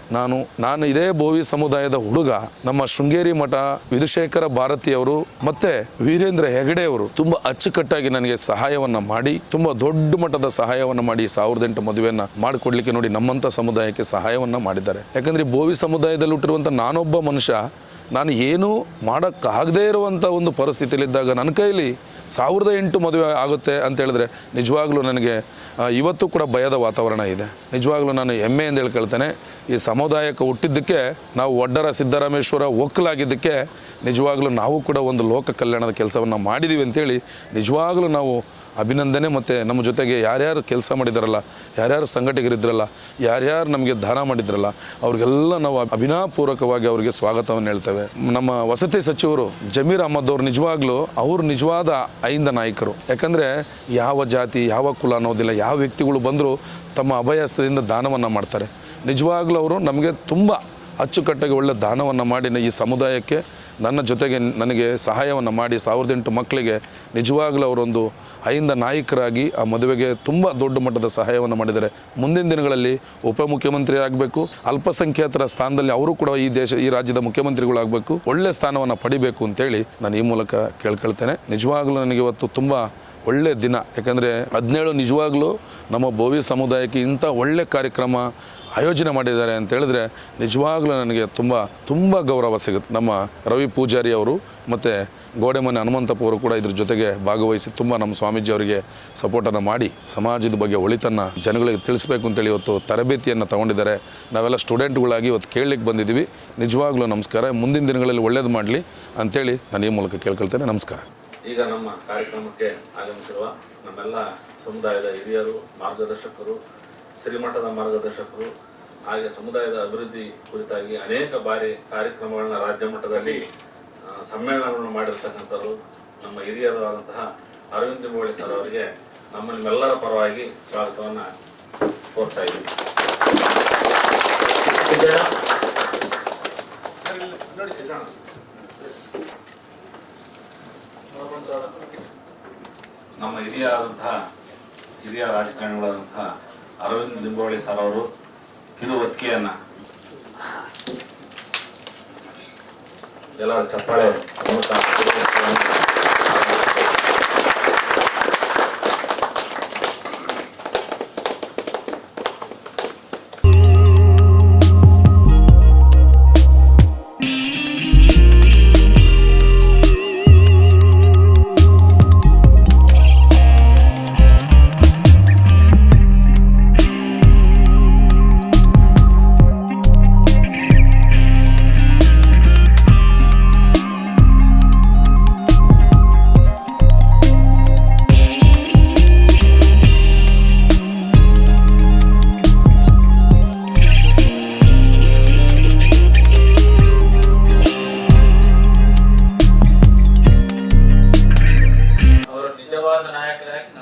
ನಾನು ಇದೇ ಬೋವಿ ಸಮುದಾಯದ ಹುಡುಗ, ನಮ್ಮ ಶೃಂಗೇರಿ ಮಠ ವಿಧುಶೇಖರ ಭಾರತಿಯವರು ಮತ್ತೆ ವೀರೇಂದ್ರ ಹೆಗಡೆ ಅವರು ತುಂಬಾ ಅಚ್ಚುಕಟ್ಟಾಗಿ ನನಗೆ ಸಹಾಯವನ್ನ ಮಾಡಿ, ತುಂಬಾ ದೊಡ್ಡ ಮಟ್ಟದ ಸಹಾಯವನ್ನ ಮಾಡಿ 1008 ಮದುವೆಯನ್ನ ಮಾಡಿಕೊಡ್ಲಿಕ್ಕೆ ನೋಡಿ ನಮ್ಮಂತ ಸಮುದಾಯಕ್ಕೆ ಸಹಾಯವನ್ನ ಮಾಡಿದ್ದಾರೆ. ಯಾಕಂದ್ರೆ ಬೋವಿ ಸಮುದಾಯದಲ್ಲಿ ಹುಟ್ಟಿರುವಂತ ನಾನೊಬ್ಬ ಮನುಷ್ಯ, ನಾನು ಏನೂ ಮಾಡೋಕ್ಕಾಗದೇ ಇರುವಂಥ ಒಂದು ಪರಿಸ್ಥಿತಿಯಲ್ಲಿದ್ದಾಗ ನನ್ನ ಕೈಲಿ 1008 ಮದುವೆ ಆಗುತ್ತೆ ಅಂತ ಹೇಳಿದ್ರೆ ನಿಜವಾಗ್ಲೂ ನನಗೆ ಇವತ್ತು ಕೂಡ ಭಯದ ವಾತಾವರಣ ಇದೆ. ನಿಜವಾಗ್ಲೂ ನಾನು ಹೆಮ್ಮೆಯಿಂದ ಹೇಳ್ಕೊಳ್ತೇನೆ, ಈ ಸಮುದಾಯಕ್ಕೆ ಹುಟ್ಟಿದ್ದಕ್ಕೆ, ನಾವು ಒಡ್ಡರ ಸಿದ್ದರಾಮೇಶ್ವರ ಒಕ್ಕಲಾಗಿದ್ದಕ್ಕೆ ನಿಜವಾಗ್ಲೂ ನಾವು ಕೂಡ ಒಂದು ಲೋಕ ಕಲ್ಯಾಣದ ಕೆಲಸವನ್ನು ಮಾಡಿದ್ದೀವಿ ಅಂತೇಳಿ ನಿಜವಾಗ್ಲೂ ನಾವು ಅಭಿನಂದನೆ. ಮತ್ತು ನಮ್ಮ ಜೊತೆಗೆ ಯಾರ್ಯಾರು ಕೆಲಸ ಮಾಡಿದಾರಲ್ಲ, ಯಾರ್ಯಾರು ಸಂಘಟಕರಿದ್ರಲ್ಲ, ಯಾರ್ಯಾರು ನಮಗೆ ದಾನ ಮಾಡಿದ್ರಲ್ಲ, ಅವ್ರಿಗೆಲ್ಲ ನಾವು ಅಭಿನಯಪೂರ್ವಕವಾಗಿ ಅವರಿಗೆ ಸ್ವಾಗತವನ್ನು ಹೇಳ್ತೇವೆ. ನಮ್ಮ ವಸತಿ ಸಚಿವರು ಜಮೀರ್ ಅಹಮದ್ ಅವರು ನಿಜವಾಗ್ಲೂ ಅವರು ನಿಜವಾದ ಐಂದ ನಾಯಕರು. ಯಾಕಂದರೆ ಯಾವ ಜಾತಿ ಯಾವ ಕುಲ ಅನ್ನೋದಿಲ್ಲ, ಯಾವ ವ್ಯಕ್ತಿಗಳು ಬಂದರೂ ತಮ್ಮ ಅಭಯಹಸ್ತದಿಂದ ದಾನವನ್ನು ಮಾಡ್ತಾರೆ. ನಿಜವಾಗ್ಲೂ ಅವರು ನಮಗೆ ತುಂಬ ಅಚ್ಚುಕಟ್ಟಾಗಿ ಒಳ್ಳೆ ದಾನವನ್ನು ಮಾಡಿ ಈ ಸಮುದಾಯಕ್ಕೆ ನನ್ನ ಜೊತೆಗೆ ನನಗೆ ಸಹಾಯವನ್ನು ಮಾಡಿ 1008 ಮಕ್ಕಳಿಗೆ ನಿಜವಾಗ್ಲೂ ಅವರೊಂದು ಐಂದ ನಾಯಕರಾಗಿ ಆ ಮದುವೆಗೆ ತುಂಬ ದೊಡ್ಡ ಮಟ್ಟದ ಸಹಾಯವನ್ನು ಮಾಡಿದ್ದಾರೆ. ಮುಂದಿನ ದಿನಗಳಲ್ಲಿ ಉಪಮುಖ್ಯಮಂತ್ರಿ ಆಗಬೇಕು, ಅಲ್ಪಸಂಖ್ಯಾತರ ಸ್ಥಾನದಲ್ಲಿ ಅವರು ಕೂಡ ಈ ರಾಜ್ಯದ ಮುಖ್ಯಮಂತ್ರಿಗಳಾಗಬೇಕು, ಒಳ್ಳೆ ಸ್ಥಾನವನ್ನು ಪಡಿಬೇಕು ಅಂತೇಳಿ ನಾನು ಈ ಮೂಲಕ ಕೇಳ್ಕೊಳ್ತೇನೆ. ನಿಜವಾಗ್ಲೂ ನನಗೆ ಇವತ್ತು ತುಂಬ ಒಳ್ಳೆ ದಿನ. ಯಾಕಂದರೆ 17 ನಿಜವಾಗ್ಲೂ ನಮ್ಮ ಬೋವಿ ಸಮುದಾಯಕ್ಕೆ ಇಂಥ ಒಳ್ಳೆ ಕಾರ್ಯಕ್ರಮ ಆಯೋಜನೆ ಮಾಡಿದ್ದಾರೆ ಅಂತ ಹೇಳಿದ್ರೆ ನಿಜವಾಗ್ಲೂ ನನಗೆ ತುಂಬ ಗೌರವ ಸಿಗುತ್ತೆ. ನಮ್ಮ ರವಿ ಪೂಜಾರಿ ಅವರು ಮತ್ತು ಗೋಡೆಮನೆ ಹನುಮಂತಪ್ಪ ಅವರು ಕೂಡ ಇದ್ರ ಜೊತೆಗೆ ಭಾಗವಹಿಸಿ ತುಂಬ ನಮ್ಮ ಸ್ವಾಮೀಜಿ ಅವರಿಗೆ ಸಪೋರ್ಟನ್ನು ಮಾಡಿ ಸಮಾಜದ ಬಗ್ಗೆ ಒಳಿತನ್ನು ಜನಗಳಿಗೆ ತಿಳಿಸ್ಬೇಕು ಅಂತೇಳಿ ಇವತ್ತು ತರಬೇತಿಯನ್ನು ತಗೊಂಡಿದ್ದಾರೆ. ನಾವೆಲ್ಲ ಸ್ಟೂಡೆಂಟ್ಗಳಾಗಿ ಇವತ್ತು ಕೇಳಲಿಕ್ಕೆ ಬಂದಿದ್ದೀವಿ. ನಿಜವಾಗ್ಲೂ ನಮಸ್ಕಾರ. ಮುಂದಿನ ದಿನಗಳಲ್ಲಿ ಒಳ್ಳೇದು ಮಾಡಲಿ ಅಂತೇಳಿ ನಾನು ಈ ಮೂಲಕ ಕೇಳ್ಕೊಳ್ತೇನೆ. ನಮಸ್ಕಾರ. ಈಗ ನಮ್ಮ ಕಾರ್ಯಕ್ರಮಕ್ಕೆ ಆಗಮಿಸಿರುವ ನಮ್ಮೆಲ್ಲ ಸಮುದಾಯದ ಹಿರಿಯರು, ಮಾರ್ಗದರ್ಶಕರು, ಶ್ರೀಮಠದ ಮಾರ್ಗದರ್ಶಕರು, ಹಾಗೆ ಸಮುದಾಯದ ಅಭಿವೃದ್ಧಿ ಕುರಿತಾಗಿ ಅನೇಕ ಬಾರಿ ಕಾರ್ಯಕ್ರಮಗಳನ್ನ ರಾಜ್ಯ ಮಟ್ಟದಲ್ಲಿ ಸಮ್ಮೇಳನವನ್ನು ಮಾಡಿರ್ತಕ್ಕಂಥವ್ರು ನಮ್ಮ ಹಿರಿಯರು ಆದಂತಹ ಅರವಿಂದ್ ಲಿಂಬೋಳಿ ಸರ್ ಅವರಿಗೆ ನಿಮ್ಮೆಲ್ಲರ ಪರವಾಗಿ ಸ್ವಾಗತವನ್ನು ಕೋರ್ತಾ ಇದ್ದೀವಿ. ನಮ್ಮ ಹಿರಿಯ ರಾಜಕಾರಣಿಗಳಾದಂತಹ ಅರವಿಂದ್ ಲಿಂಬೋಳಿ ಸರ್ ಅವರು ಕಿರುವತ್ತಿಗೆಯನ್ನ ಎಲ್ಲರ ಚಪ್ಪಾಳೆ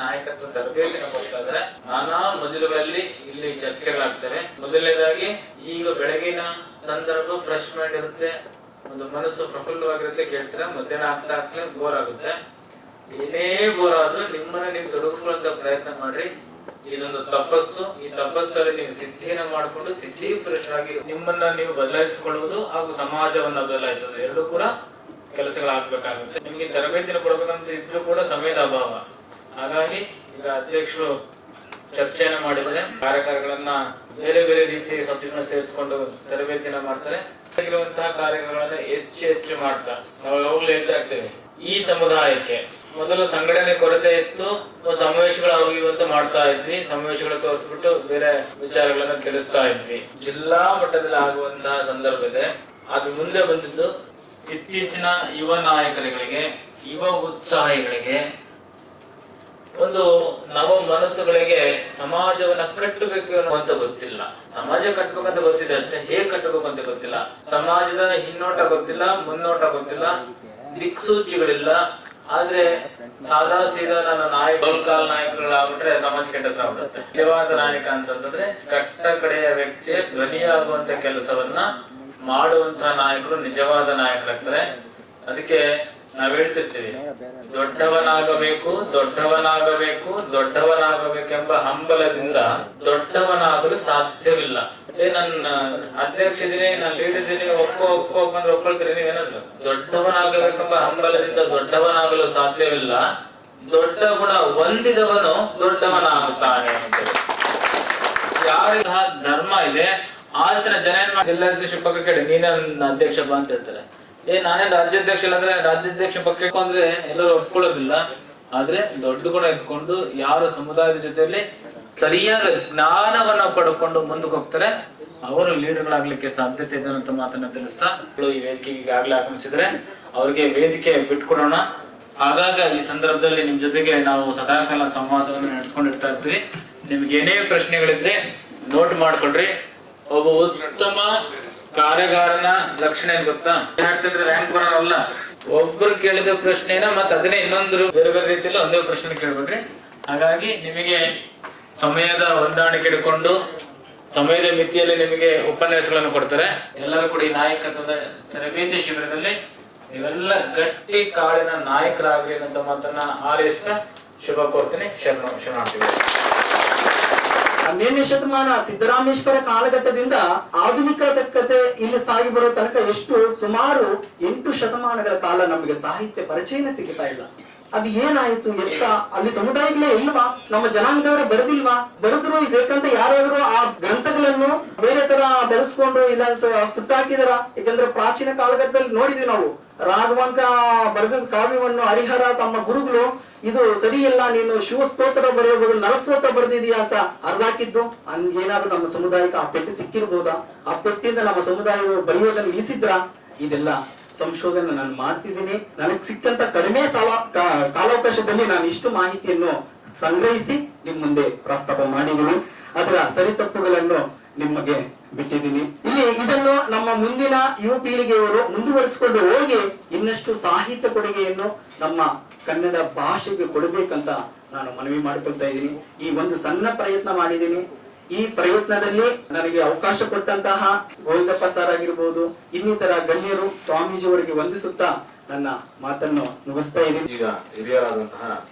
ನಾಯಕತ್ವ ತರಬೇತಿನ ಕೊಡ್ತಾ ಇದ್ದಾರೆ. ನಾನಾ ಮಜಲುಗಳಲ್ಲಿ ಇಲ್ಲಿ ಚರ್ಚೆಗಳಾಗ್ತವೆ. ಮೊದಲನೇದಾಗಿ ಈಗ ಬೆಳಗಿನ ಸಂದರ್ಭ ಫ್ರೆಶ್ ಮೈಂಡ್ ಇರುತ್ತೆ, ಒಂದು ಮನಸ್ಸು ಪ್ರಫುಲ್ಲವಾಗಿರುತ್ತೆ, ಕೇಳ್ತೀರಾ. ಮಧ್ಯಾಹ್ನ ಆಗ್ತಾ ಬೋರ್ ಆಗುತ್ತೆ. ಏನೇ ಬೋರ್ ಆದ್ರೂ ನಿಮ್ಮನ್ನ ನೀವು ತೊಡಗಿಸ್ಕೊಳ್ಳುವಂತ ಪ್ರಯತ್ನ ಮಾಡ್ರಿ. ಇದೊಂದು ತಪಸ್ಸು. ಈ ತಪಸ್ಸಲ್ಲಿ ನೀವು ಸಿದ್ಧಿಯನ್ನ ಮಾಡಿಕೊಂಡು ಸಿದ್ಧಿ ಪುರುಷರಾಗಿ ನಿಮ್ಮನ್ನ ನೀವು ಬದಲಾಯಿಸಿಕೊಳ್ಳುವುದು ಹಾಗೂ ಸಮಾಜವನ್ನ ಬದಲಾಯಿಸೋದು ಎರಡೂ ಕೂಡ ಕೆಲಸಗಳಾಗಬೇಕಾಗುತ್ತೆ. ನಿಮ್ಗೆ ತರಬೇತಿನ ಕೊಡ್ಬೇಕಂತ ಇದ್ರೂ ಕೂಡ ಸಮಯದ ಅಭಾವ. ಹಾಗಾಗಿ ಈಗ ಅಧ್ಯಕ್ಷರು ಚರ್ಚೆಯನ್ನು ಮಾಡಿದರೆ ಕಾರ್ಯಗಳನ್ನ ಬೇರೆ ಬೇರೆ ರೀತಿಯ ಸಬ್ಜೆಕ್ಟ್ನ ಸೇರಿಸಿಕೊಂಡು ತರಬೇತಿಯನ್ನ ಮಾಡ್ತಾರೆ. ಆಗಿರುವಂತಹ ಕಾರ್ಯಗಳನ್ನ ಹೆಚ್ಚು ಮಾಡ್ತಾ ನಾವು ಯಾವಾಗಲೂ ಹೇಳ್ತಾ ಇರ್ತೇವೆ. ಈ ಸಮುದಾಯಕ್ಕೆ ಮೊದಲು ಸಂಘಟನೆ ಕೊರತೆ ಇತ್ತು, ಸಮಾವೇಶಗಳು ಅವು ಇವಂತ ಮಾಡ್ತಾ ಇದ್ವಿ, ಸಮಾವೇಶಗಳು ತೋರಿಸ್ಬಿಟ್ಟು ಬೇರೆ ವಿಚಾರಗಳನ್ನ ತಿಳಿಸ್ತಾ ಇದ್ವಿ. ಜಿಲ್ಲಾ ಮಟ್ಟದಲ್ಲಿ ಆಗುವಂತಹ ಸಂದರ್ಭ ಇದೆ. ಅದು ಮುಂದೆ ಬಂದಿದ್ದು ಇತ್ತೀಚಿನ ಯುವ ನಾಯಕರುಗಳಿಗೆ, ಯುವ ಉತ್ಸಾಹಿಗಳಿಗೆ, ಒಂದು ನವ ಮನಸ್ಸುಗಳಿಗೆ ಸಮಾಜವನ್ನ ಕಟ್ಟಬೇಕು ಅನ್ನುವಂತ ಗೊತ್ತಿಲ್ಲ. ಸಮಾಜ ಕಟ್ಟಬೇಕಂತ ಗೊತ್ತಿದೆ ಅಷ್ಟೇ, ಹೇಗೆ ಕಟ್ಟಬೇಕು ಅಂತ ಗೊತ್ತಿಲ್ಲ. ಸಮಾಜದ ಹಿನ್ನೋಟ ಗೊತ್ತಿಲ್ಲ, ಮುನ್ನೋಟ ಗೊತ್ತಿಲ್ಲ, ದಿಕ್ಸೂಚಿಗಳಿಲ್ಲ. ಆದ್ರೆ ಸಾದಾ ಸೀದಾ ನನ್ನ ಗೋಲ್ಕಾಲ್ ನಾಯಕರುಗಳಾಗ್ಬಿಟ್ರೆ ಸಮಾಜ ಕೆಟ್ಟದಾಗ್ಬಿಡುತ್ತೆ. ನಿಜವಾದ ನಾಯಕ ಅಂತಂದ್ರೆ ಕಟ್ಟ ಕಡೆಯ ವ್ಯಕ್ತಿಯ ಧ್ವನಿಯಾಗುವಂತ ಕೆಲಸವನ್ನ ಮಾಡುವಂತಹ ನಾಯಕರು ನಿಜವಾದ ನಾಯಕರಾಗ್ತಾರೆ. ಅದಕ್ಕೆ ನಾವ್ ಹೇಳ್ತಿರ್ತೀವಿ, ದೊಡ್ಡವನಾಗಬೇಕು ದೊಡ್ಡವನಾಗಬೇಕು ದೊಡ್ಡವನಾಗಬೇಕೆಂಬ ಹಂಬಲದಿಂದ ದೊಡ್ಡವನಾಗಲು ಸಾಧ್ಯವಿಲ್ಲ. ನನ್ನ ಅಧ್ಯಕ್ಷ ಇದೀನಿ, ನಾನು ಲೀಡ್ ಇದೀನಿ, ಒಪ್ಕೊಂಡ್ರೆ ಒಪ್ಕೊಳ್ತೀರಿ ನೀವೇನಾದ್ರು. ದೊಡ್ಡವನಾಗಬೇಕೆಂಬ ಹಂಬಲದಿಂದ ದೊಡ್ಡವನಾಗಲು ಸಾಧ್ಯವಿಲ್ಲ, ದೊಡ್ಡ ಗುಣ ಹೊಂದಿದವನು ದೊಡ್ಡವನಾಗುತ್ತಾನೆ ಅಂತೇಳಿ. ಯಾರಿಗ ಧರ್ಮ ಇದೆ ಆತನ ಜನ ಏನ್ ಮಾಡಿ ಜಿಲ್ಲಾಧ್ಯಕ್ಷ ಪಕ್ಕ ಕೇಳಿ ನೀನೇ ಅಧ್ಯಕ್ಷ ಬಾ ಅಂತ ಹೇಳ್ತಾರೆ. ನಾನೇ ರಾಜ್ಯಾಧ್ಯಕ್ಷ ಇಲ್ಲ ಅಂದ್ರೆ ರಾಜ್ಯಾಧ್ಯಕ್ಷ ಪಕ್ಕ ಅಂದ್ರೆ ಎಲ್ಲರೂ ಒಪ್ಕೊಳ್ಳೋದಿಲ್ಲ. ಆದ್ರೆ ದೊಡ್ಡ ಗುಣ ಎತ್ಕೊಂಡು ಯಾರು ಸಮುದಾಯದ ಜೊತೆಯಲ್ಲಿ ಸರಿಯಾದ ಜ್ಞಾನವನ್ನ ಪಡ್ಕೊಂಡು ಮುಂದಕ್ಕೆ ಹೋಗ್ತಾರೆ, ಅವರು ಲೀಡರ್ಗಳಾಗ್ಲಿಕ್ಕೆ ಸಾಧ್ಯತೆ ಇದೆ ಅಂತ ಮಾತನ್ನ ತಿಳಿಸ್ತಾ ಈ ವೇದಿಕೆಗೆ ಈಗಾಗಲೇ ಆಗಮಿಸಿದ್ರೆ ಅವ್ರಿಗೆ ವೇದಿಕೆ ಬಿಟ್ಕೊಡೋಣ. ಆಗಾಗ ಈ ಸಂದರ್ಭದಲ್ಲಿ ನಿಮ್ ಜೊತೆಗೆ ನಾವು ಸದಾಕಾಲ ಸಂವಾದವನ್ನು ನಡೆಸ್ಕೊಂಡಿರ್ತಾ ಇರ್ತೀವಿ. ನಿಮ್ಗೆ ಏನೇ ಪ್ರಶ್ನೆಗಳಿದ್ರೆ ನೋಟ್ ಮಾಡ್ಕೊಡ್ರಿ. ಒಬ್ಬ ಉತ್ತಮ ಕಾರ್ಯಗಾರನ ಲಕ್ಷಣ ಏನ್ ಗೊತ್ತಾ? ಹೇಳ್ತಿದ್ರೆ ರ್ಯಾಂಕ್ ಬರೋಲ್ಲ. ಒಬ್ರು ಕೇಳಿದ ಪ್ರಶ್ನೆನ ಮತ್ತೆ ಅದನ್ನೇ ಇನ್ನೊಂದು ಬೇರೆ ಬೇರೆ ರೀತಿಯಲ್ಲಿ ಒಂದೇ ಪ್ರಶ್ನೆ ಕೇಳ್ಬೇಡ್ರಿ. ಹಾಗಾಗಿ ನಿಮಗೆ ಸಮಯದ ಹೊಂದಾಣಿಕೆ ಇಟ್ಕೊಂಡು ಸಮಯದ ಮಿತಿಯಲ್ಲಿ ನಿಮಗೆ ಉಪನ್ಯಾಸಗಳನ್ನು ಕೊಡ್ತಾರೆ. ಎಲ್ಲರೂ ಕೂಡ ಈ ನಾಯಕತ್ವದ ತರಬೇತಿ ಶಿಬಿರದಲ್ಲಿ ನೀವೆಲ್ಲ ಗಟ್ಟಿ ಕಾಳಿನ ನಾಯಕರಾಗ್ರಿ ಅಂತ ಮಾತನ್ನ ಹಾರೈಸ್ತಾ ಶುಭ ಕೋರ್ತೀನಿ. ಶರಣಾರ್ಥಿಗಳು. 12ನೇ ಶತಮಾನ ಸಿದ್ದರಾಮೇಶ್ವರ ಕಾಲಘಟ್ಟದಿಂದ ಆಧುನಿಕತೆ ಇಲ್ಲಿ ಸಾಗಿ ಬರೋ ತನಕ ಸುಮಾರು 8 ಶತಮಾನಗಳ ಕಾಲ ನಮಗೆ ಸಾಹಿತ್ಯ ಪರಿಚಯನೇ ಸಿಗ್ತಾ ಇಲ್ಲ. ಅದು ಏನಾಯ್ತು ಎತ್ತ ಅಲ್ಲಿ ಸಮುದಾಯಗಳೇ ಇಲ್ವಾ? ನಮ್ಮ ಜನಾಂಗದವರ ಬರೆದಿಲ್ವಾ? ಬರೆದ್ರು ಬೇಕಂತ ಯಾರಾದ್ರೂ ಆ ಗ್ರಂಥಗಳನ್ನು ಬೇರೆ ತರ ಬೆಳೆಸ್ಕೊಂಡು ಇಲ್ಲ ಸುಟ್ಟಾಕಿದಾರ? ಯಾಕಂದ್ರೆ ಪ್ರಾಚೀನ ಕಾಲಘಟ್ಟದಲ್ಲಿ ನೋಡಿದ್ವಿ ನಾವು, ರಾಘವಾಂಕ ಬರೆದ ಕಾವ್ಯವನ್ನು ಹರಿಹರ ತಮ್ಮ ಗುರುಗಳು ಇದು ಸರಿಯಿಲ್ಲ, ನೀನು ಶಿವಸ್ತೋತ್ರ ಬರೆಯಬಹುದು, ನರಸ್ತೋತ್ರ ಬರೆದಿದೀಯಾ ಅಂತ ಅರ್ಧಾಕಿದ್ದು. ಏನಾದ್ರೂ ನಮ್ಮ ಸಮುದಾಯಕ್ಕೆ ಆ ಪೆಟ್ಟು ಸಿಕ್ಕಿರ್ಬೋದಾ? ಆ ಪೆಟ್ಟಿಂದ ನಮ್ಮ ಸಮುದಾಯದವರು ಬರೆಯೋದನ್ನು ಇಳಿಸಿದ್ರ? ಇದೆಲ್ಲ ಸಂಶೋಧನೆ ನಾನು ಮಾಡ್ತಿದ್ದೀನಿ. ನನಗೆ ಸಿಕ್ಕಂತ ಕಡಿಮೆ ಕಾಲಾವಕಾಶದಲ್ಲಿ ನಾನು ಇಷ್ಟು ಮಾಹಿತಿಯನ್ನು ಸಂಗ್ರಹಿಸಿ ನಿಮ್ ಮುಂದೆ ಪ್ರಸ್ತಾಪ ಮಾಡಿದ್ದೀನಿ. ಅದರ ಸರಿತಪ್ಪುಗಳನ್ನು ನಿಮಗೆ ಬಿಟ್ಟಿದ್ದೀನಿ. ಇಲ್ಲಿ ಇದನ್ನು ನಮ್ಮ ಮುಂದಿನ ಯುವ ಪೀಳಿಗೆಯವರು ಮುಂದುವರಿಸಿಕೊಂಡು ಹೋಗಿ ಇನ್ನಷ್ಟು ಸಾಹಿತ್ಯ ಕೊಡುಗೆಯನ್ನು ನಮ್ಮ ಕನ್ನಡ ಭಾಷೆಗೆ ಕೊಡಬೇಕಂತ ನಾನು ಮನವಿ ಮಾಡಿಕೊಳ್ತಾ ಇದ್ದೀನಿ. ಈ ಒಂದು ಸಣ್ಣ ಪ್ರಯತ್ನ ಮಾಡಿದ್ದೀನಿ. ಈ ಪ್ರಯತ್ನದಲ್ಲಿ ನನಗೆ ಅವಕಾಶ ಕೊಟ್ಟಂತಹ ಗೋವಿಂದಪ್ಪ ಸರ್ ಆಗಿರ್ಬೋದು, ಇನ್ನಿತರ ಗಣ್ಯರು, ಸ್ವಾಮೀಜಿಯವರಿಗೆ ವಂದಿಸುತ್ತಾ ನನ್ನ ಮಾತನ್ನು ಮುಗಿಸ್ತಾ ಇದ್ದೀನಿ. ಈಗ ಹಿರಿಯರಾದಂತಹ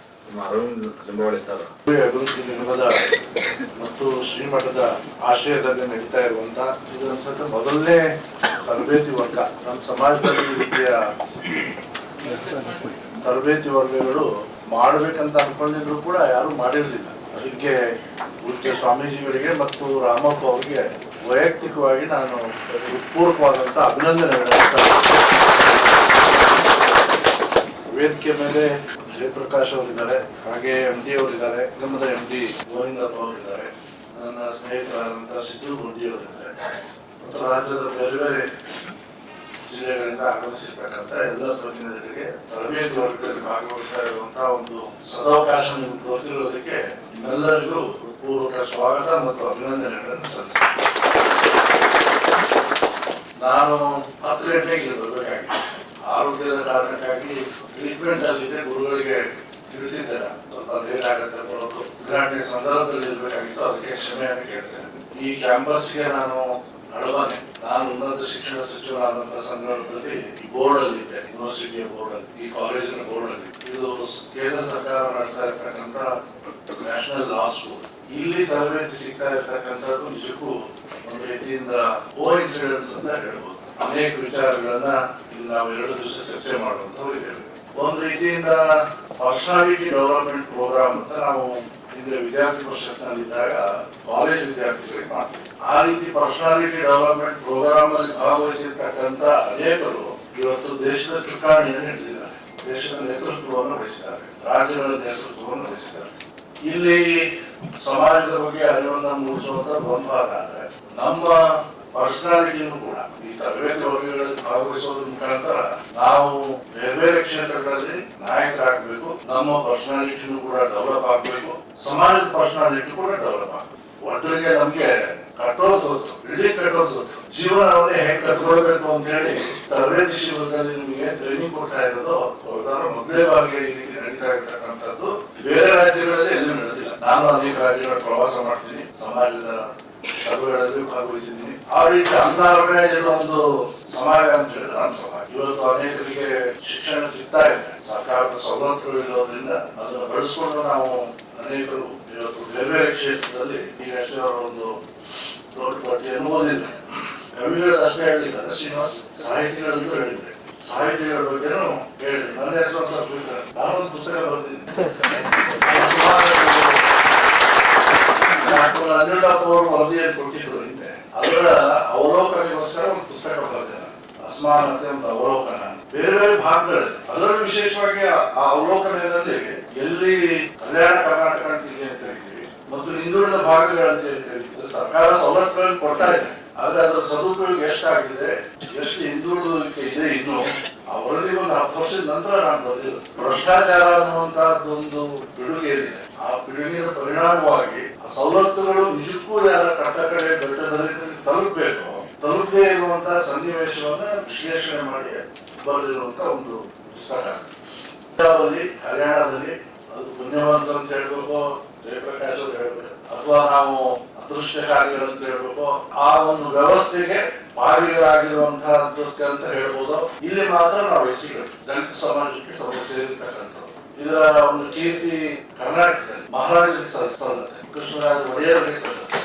ನಮ್ಮ ಅರವಿಂದ್ ಲಿಂಬಾವಳಿ ಸರ್ ಅಭಿವೃದ್ಧಿ ನಿಗಮದ ಮತ್ತು ಶ್ರೀಮಠದ ಆಶ್ರಯದಲ್ಲಿ ನಡೀತಾ ಇರುವಂತಹ ಇದು ಅನ್ಸುತ್ತೆ ಮೊದಲನೇ ತರಬೇತಿ ವರ್ಗ. ನಮ್ಮ ಸಮಾಜದಲ್ಲಿ ಈ ರೀತಿಯ ತರಬೇತಿ ವರ್ಗಗಳು ಮಾಡ್ಬೇಕಂತ ಅನ್ಕೊಂಡಿದ್ರು ಕೂಡ ಯಾರು ಮಾಡಿರ್ಲಿಲ್ಲ. ಅದಕ್ಕೆ ಪೂಜ್ಯ ಸ್ವಾಮೀಜಿಗಳಿಗೆ ಮತ್ತು ರಾಮಪ್ಪ ಅವರಿಗೆ ವೈಯಕ್ತಿಕವಾಗಿ ನಾನು ಪೂರ್ವಕವಾದಂತ ಅಭಿನಂದನೆಗಳನ್ನು ವೇದಿಕೆ ಮೇಲೆ ಜಯಪ್ರಕಾಶ್ ಅವರಿದ್ದಾರೆ, ಹಾಗೆ MD ಅವರಿದ್ದಾರೆ, ನಿಗಮದ MD ಗೋವಿಂದಪ್ಪ ಅವರಿದ್ದಾರೆ, ನನ್ನ ಸ್ನೇಹಿತರಾದಂತಹ ಸಿದ್ದು ಗುಂಡಿ ಅವರಿದ್ದಾರೆ ಮತ್ತು ರಾಜ್ಯದ ಬೇರೆ ಬೇರೆ ಜಿಲ್ಲೆಗಳಿಂದ ಆಗಮಿಸಿರ್ತಕ್ಕಂಥ ಎಲ್ಲ ಪ್ರತಿನಿಧಿಗಳಿಗೆ ತರಬೇತಿ ವರ್ಗದಲ್ಲಿ ಭಾಗವಹಿಸ್ತಾ ಇರುವಂತಹ ಒಂದು ಸದಾವಕಾಶ ನಿಮ್ಗೆ ತೋರ್ತಿರೋದಕ್ಕೆ ಎಲ್ಲರಿಗೂ ಪೂರ್ವಕ ಸ್ವಾಗತ ಮತ್ತು ಅಭಿನಂದನೆಗಳನ್ನು ಸಲ್ಲಿಸ್ತೀನಿ. ನಾನು 10 ಗಂಟೆಗೆ ಇಲ್ಲಿ ಬರಬೇಕಾಗಿತ್ತು. ಆರೋಗ್ಯದ ಕಾರಣಕ್ಕಾಗಿ ಟ್ರೀಟ್ಮೆಂಟ್ ಅಲ್ಲಿದೆ, ಗುರುಗಳಿಗೆ ತಿಳಿಸಿದ್ದೇನೆ ಸ್ವಲ್ಪ ಲೇಟ್ ಆಗುತ್ತೆ ಬರೋದು. ಉದ್ಘಾಟನೆ ಸಂದರ್ಭದಲ್ಲಿ ಇರಬೇಕಾಗಿತ್ತು, ಅದಕ್ಕೆ ಕ್ಷಮೆಯನ್ನು ಕೇಳ್ತೇನೆ. ಈ ಕ್ಯಾಂಪಸ್ಗೆ ನಾನು ಅಳವಾನೆ. ನಾನು ಉನ್ನತ ಶಿಕ್ಷಣ ಸಚಿವರಾದಂತಹ ಸಂದರ್ಭದಲ್ಲಿ ಬೋರ್ಡ್ ಅಲ್ಲಿ ಇದ್ದೆ, ಯೂನಿವರ್ಸಿಟಿಯ ಬೋರ್ಡ್ ಅಲ್ಲಿ, ಈ ಕಾಲೇಜಿನ ಬೋರ್ಡ್ ಅಲ್ಲಿ. ಇದು ಕೇಂದ್ರ ಸರ್ಕಾರ ನಡೆಸ್ತಾ ಇರ್ತಕ್ಕಂಥ ನ್ಯಾಷನಲ್ ಲಾ ಸ್ಕೂಲ್. ಇಲ್ಲಿ ತರಬೇತಿ ಸಿಗ್ತಾ ಇರ್ತಕ್ಕಂಥದ್ದು ನಿಜಕ್ಕೂ ಒಂದು ರೀತಿಯಿಂದ ಕೋಇನ್ಸಿಡೆನ್ಸ್ ಅಂತ ಹೇಳ್ಬೋದು. ಅನೇಕ ವಿಚಾರಗಳನ್ನ ಇಲ್ಲಿ ನಾವು 2 ದಿವಸ ಚರ್ಚೆ ಮಾಡುವಂತ ಇದ್ದೇವೆ. ಒಂದು ರೀತಿಯಿಂದ ಪರ್ಸನಾಲಿಟಿ ಡೆವಲಪ್ಮೆಂಟ್ ಪ್ರೋಗ್ರಾಮ್ ಅಂತ ನಾವು ಹಿಂದೆ ವಿದ್ಯಾರ್ಥಿ ಪರಿಷತ್ನಲ್ಲಿದ್ದಾಗ ಕಾಲೇಜ್ ವಿದ್ಯಾರ್ಥಿಗಳಿಗೆ ಮಾಡ್ತೀವಿ. ಆ ರೀತಿ ಪರ್ಸನಾಲಿಟಿ ಡೆವಲಪ್ಮೆಂಟ್ ಪ್ರೋಗ್ರಾಮ್ ಅಲ್ಲಿ ಭಾಗವಹಿಸಿರ್ತಕ್ಕಂಥ ಅನೇಕರು ಇವತ್ತು ದೇಶದ ಚುಕ್ಕಾಣಿಯನ್ನು ಹಿಡಿದಿದ್ದಾರೆ, ದೇಶದ ನೇತೃತ್ವವನ್ನು ವಹಿಸಿದ್ದಾರೆ, ರಾಜ್ಯಗಳ ನೇತೃತ್ವವನ್ನು ವಹಿಸಿದ್ದಾರೆ. ಇಲ್ಲಿ ಸಮಾಜದ ಬಗ್ಗೆ ಅರಿವನ್ನು ಮೂಡಿಸುವಂತ ಒಂದು ಭಾಗ ಆದ್ರೆ ನಮ್ಮ ಪರ್ಸನಾಲಿಟಿನೂ ಕೂಡ ಈ ತರಬೇತಿ ವರ್ಗಗಳಲ್ಲಿ ಭಾಗವಹಿಸೋದ್ರ ಮುಖಾಂತರ ನಾವು ಬೇರೆ ಬೇರೆ ಕ್ಷೇತ್ರಗಳಲ್ಲಿ ನಾಯಕರಾಗಬೇಕು. ನಮ್ಮ ಪರ್ಸನಾಲಿಟಿನೂ ಕೂಡ ಡೆವಲಪ್ ಆಗಬೇಕು, ಸಮಾಜದ ಪರ್ಸನಾಲಿಟಿ ಕೂಡ ಡೆವಲಪ್ ಆಗಬೇಕು. ಒಟ್ಟರಿಗೆ ನಮ್ಗೆ ಕಟ್ಟೋದು ಗೊತ್ತು, ಬಿಲ್ಡಿಂಗ್ ಕಟ್ಟೋದು ಗೊತ್ತು, ಜೀವನವನ್ನೇ ಹೇಗೆ ಕಟ್ಕೊಳ್ಬೇಕು ಅಂತ ಹೇಳಿ ತರಬೇತಿ ಶಿಬಿರದಲ್ಲಿ ನಿಮಗೆ ಟ್ರೈನಿಂಗ್ ಕೊಡ್ತಾ ಇರೋದು ಮೊದಲೇ ಬಾರಿಗೆ ಈ ರೀತಿ ನಡೀತಾ ಇರ್ತಕ್ಕಂಥದ್ದು ಬೇರೆ ರಾಜ್ಯಗಳಲ್ಲಿ ಎಲ್ಲೂ ನಡೆದಿಲ್ಲ. ನಾನು ಅನೇಕ ರಾಜ್ಯಗಳ ಪ್ರವಾಸ ಮಾಡ್ತೀನಿ, ಸಮಾಜದ ಸಭೆಗಳಲ್ಲಿ ಭಾಗವಹಿಸಿದ್ದೀನಿ. ಆ ರೀತಿ ಅನ್ಆರ್ಗನೈಸ್ಡ್ ಒಂದು ಸಮಾಜ ಅಂತ ಹೇಳಿದ್ರೆ ನಮ್ಮ ಸಮಾಜ. ಇವತ್ತು ಅನೇಕರಿಗೆ ಶಿಕ್ಷಣ ಸಿಗ್ತಾ ಇದೆ, ಸರ್ಕಾರದ ಸವಲತ್ತುಗಳು ಇರೋದ್ರಿಂದ ಅದನ್ನು ಬಳಸ್ಕೊಂಡು ನಾವು ಅನೇಕರು ಇವತ್ತು ಬೇರೆ ಬೇರೆ ಕ್ಷೇತ್ರದಲ್ಲಿ ಈಗಷ್ಟೇ ಅವರ ಒಂದು ದೊಡ್ಡ ಪಟ್ಟಿಯನ್ನು ಓದಿದ್ದಾರೆ. ಕವಿಗಳು ಅಷ್ಟೇ ಹೇಳಿದ್ದಾರೆ, ಶ್ರೀನಿವಾಸ್ ಸಾಹಿತಿಗಳಲ್ಲೂ ಹೇಳಿದ್ದಾರೆ, ಸಾಹಿತಿಗಳ ಬಗ್ಗೆನೂ ಹೇಳಿದ್ರು. ನನ್ನ ಹೆಸರು ಅಂತ ಹೇಳ್ತಾರೆ, ನಾನೊಂದು ಪುಸ್ತಕ ಬರೆದಿದ್ದೀನಿ. ಅನಿರುದ್ಧಪ್ಪ ಅವರು ವರದಿಯನ್ನು ಕೊಟ್ಟಿದ್ರು ಹಿಂದೆ, ಅದರ ಅವಲೋಕನಗೋಸ್ಕರ ಒಂದು ಪುಸ್ತಕ ಬರೆದಿದ್ದಾರೆ, ಅಸಮಾನತೆ ಒಂದು ಅವಲೋಕನ. ಬೇರೆ ಬೇರೆ ಭಾಗಗಳಿದೆ, ಅದರಲ್ಲಿ ವಿಶೇಷವಾಗಿ ಆ ಅವಲೋಕನದಲ್ಲಿ ಎಲ್ಲಿ ಕಲ್ಯಾಣ ಕರ್ನಾಟಕ ಅಂತ ಕರಿತೀವಿ ಮತ್ತು ಹಿಂದುಳಿದ ಭಾಗಗಳಂತ ಕರಿತೀವಿ, ಸರ್ಕಾರ ಸವಲತ್ತುಗಳನ್ನು ಕೊಡ್ತಾ ಇದೆ, ಆದ್ರೆ ಅದರ ಸದುಪಯೋಗ ಎಷ್ಟಾಗಿದೆ, ಎಷ್ಟು ಹಿಂದುಳಿದುವಿಕೆ ಇದೆ ಇನ್ನು ಆ ವರದಿ ಒಂದು 10 ವರ್ಷದ ನಂತರ ನಾನು ಬರೆದಿಲ್ಲ. ಭ್ರಷ್ಟಾಚಾರ ಅನ್ನುವಂತಹದ್ದೊಂದು ಪಿಡುಗೆ ಏನಿದೆ, ಆ ಪಿಡುಗಿನ ಪರಿಣಾಮವಾಗಿ ಆ ಸವಲತ್ತುಗಳು ನಿಜಕ್ಕೂ ಯಾರ ಕಟ್ಟ ಕಡೆ ಬೆಟ್ಟದಲ್ಲಿ ತಲುಪಬೇಕು, ತಲುಪದೇ ಇರುವಂತಹ ಸನ್ನಿವೇಶವನ್ನ ವಿಶ್ಲೇಷಣೆ ಮಾಡಿ ಬರೆದಿರುವಂತ ಒಂದು ಪುಸ್ತಕ. ಪಂಜಾಬಲ್ಲಿ, ಹರಿಯಾಣದಲ್ಲಿ ಅದು ಪುಣ್ಯವಂತರು ಅಂತ ಹೇಳ್ಬೇಕು, ಜಯಪ್ರಕಾಶ್ ಅವರು ಹೇಳ್ಬೇಕು, ಅಥವಾ ನಾವು ಅದೃಷ್ಟಶಾಲಿಗಳಂತ ಹೇಳ್ಬೇಕು, ಆ ಒಂದು ವ್ಯವಸ್ಥೆಗೆ ಭಾಗಿಗಳಾಗಿರುವಂತಹದ್ದಕ್ಕೆ ಅಂತ ಹೇಳ್ಬೋದು. ಇಲ್ಲಿ ಮಾತ್ರ ನಾವು ಎಸ್ಸಿಗಳು, ದಲಿತ ಸಮಾಜಕ್ಕೆ ಸೇರಿರ್ತಕ್ಕಂಥದ್ದು. ಇದರ ಒಂದು ಕೀರ್ತಿ ಕರ್ನಾಟಕದಲ್ಲಿ ಮಹಾರಾಜರಿಗೆ ಸಲ್ಲತ್ತೆ, ಕೃಷ್ಣರಾಜ ಒಡೆಯರಿಗೆ ಸಲ್ಲತ್ತೆ.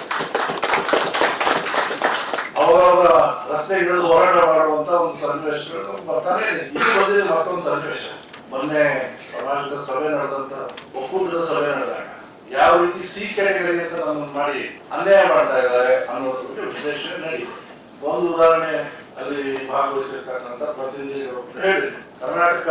ಅವರವರ ರಸ್ತೆಗಿಳಿದು ಹೋರಾಟ ಮಾಡುವಂತ ಒಂದು ಸನ್ನಿವೇಶಗಳು ಬರ್ತಾನೆ ಇದೆ. ಇಲ್ಲಿ ಬಂದಿದೆ ಮತ್ತೊಂದು ಸನ್ನಿವೇಶ. ಮೊನ್ನೆ ಸಮಾಜದ ಸಭೆ ನಡೆದಂತ ಒಕ್ಕೂಟದ ಸಭೆ ನಡೆದಾಗ ಯಾವ ರೀತಿ ಸಿ ಕ್ಯಾಟಗರಿ ಅಂತ ನಮ್ಮನ್ನು ಮಾಡಿ ಅನ್ಯಾಯ ಮಾಡ್ತಾ ಇದ್ದಾರೆ ಅನ್ನೋದ್ರ ಬಗ್ಗೆ ವಿಶ್ಲೇಷಣೆ ನಡೆಯಿತು. ಒಂದು ಉದಾಹರಣೆ, ಅಲ್ಲಿ ಭಾಗವಹಿಸಿರ್ತಕ್ಕಂಥ ಪ್ರತಿನಿಧಿಗಳು ಹೇಳಿದ್ರು, ಕರ್ನಾಟಕ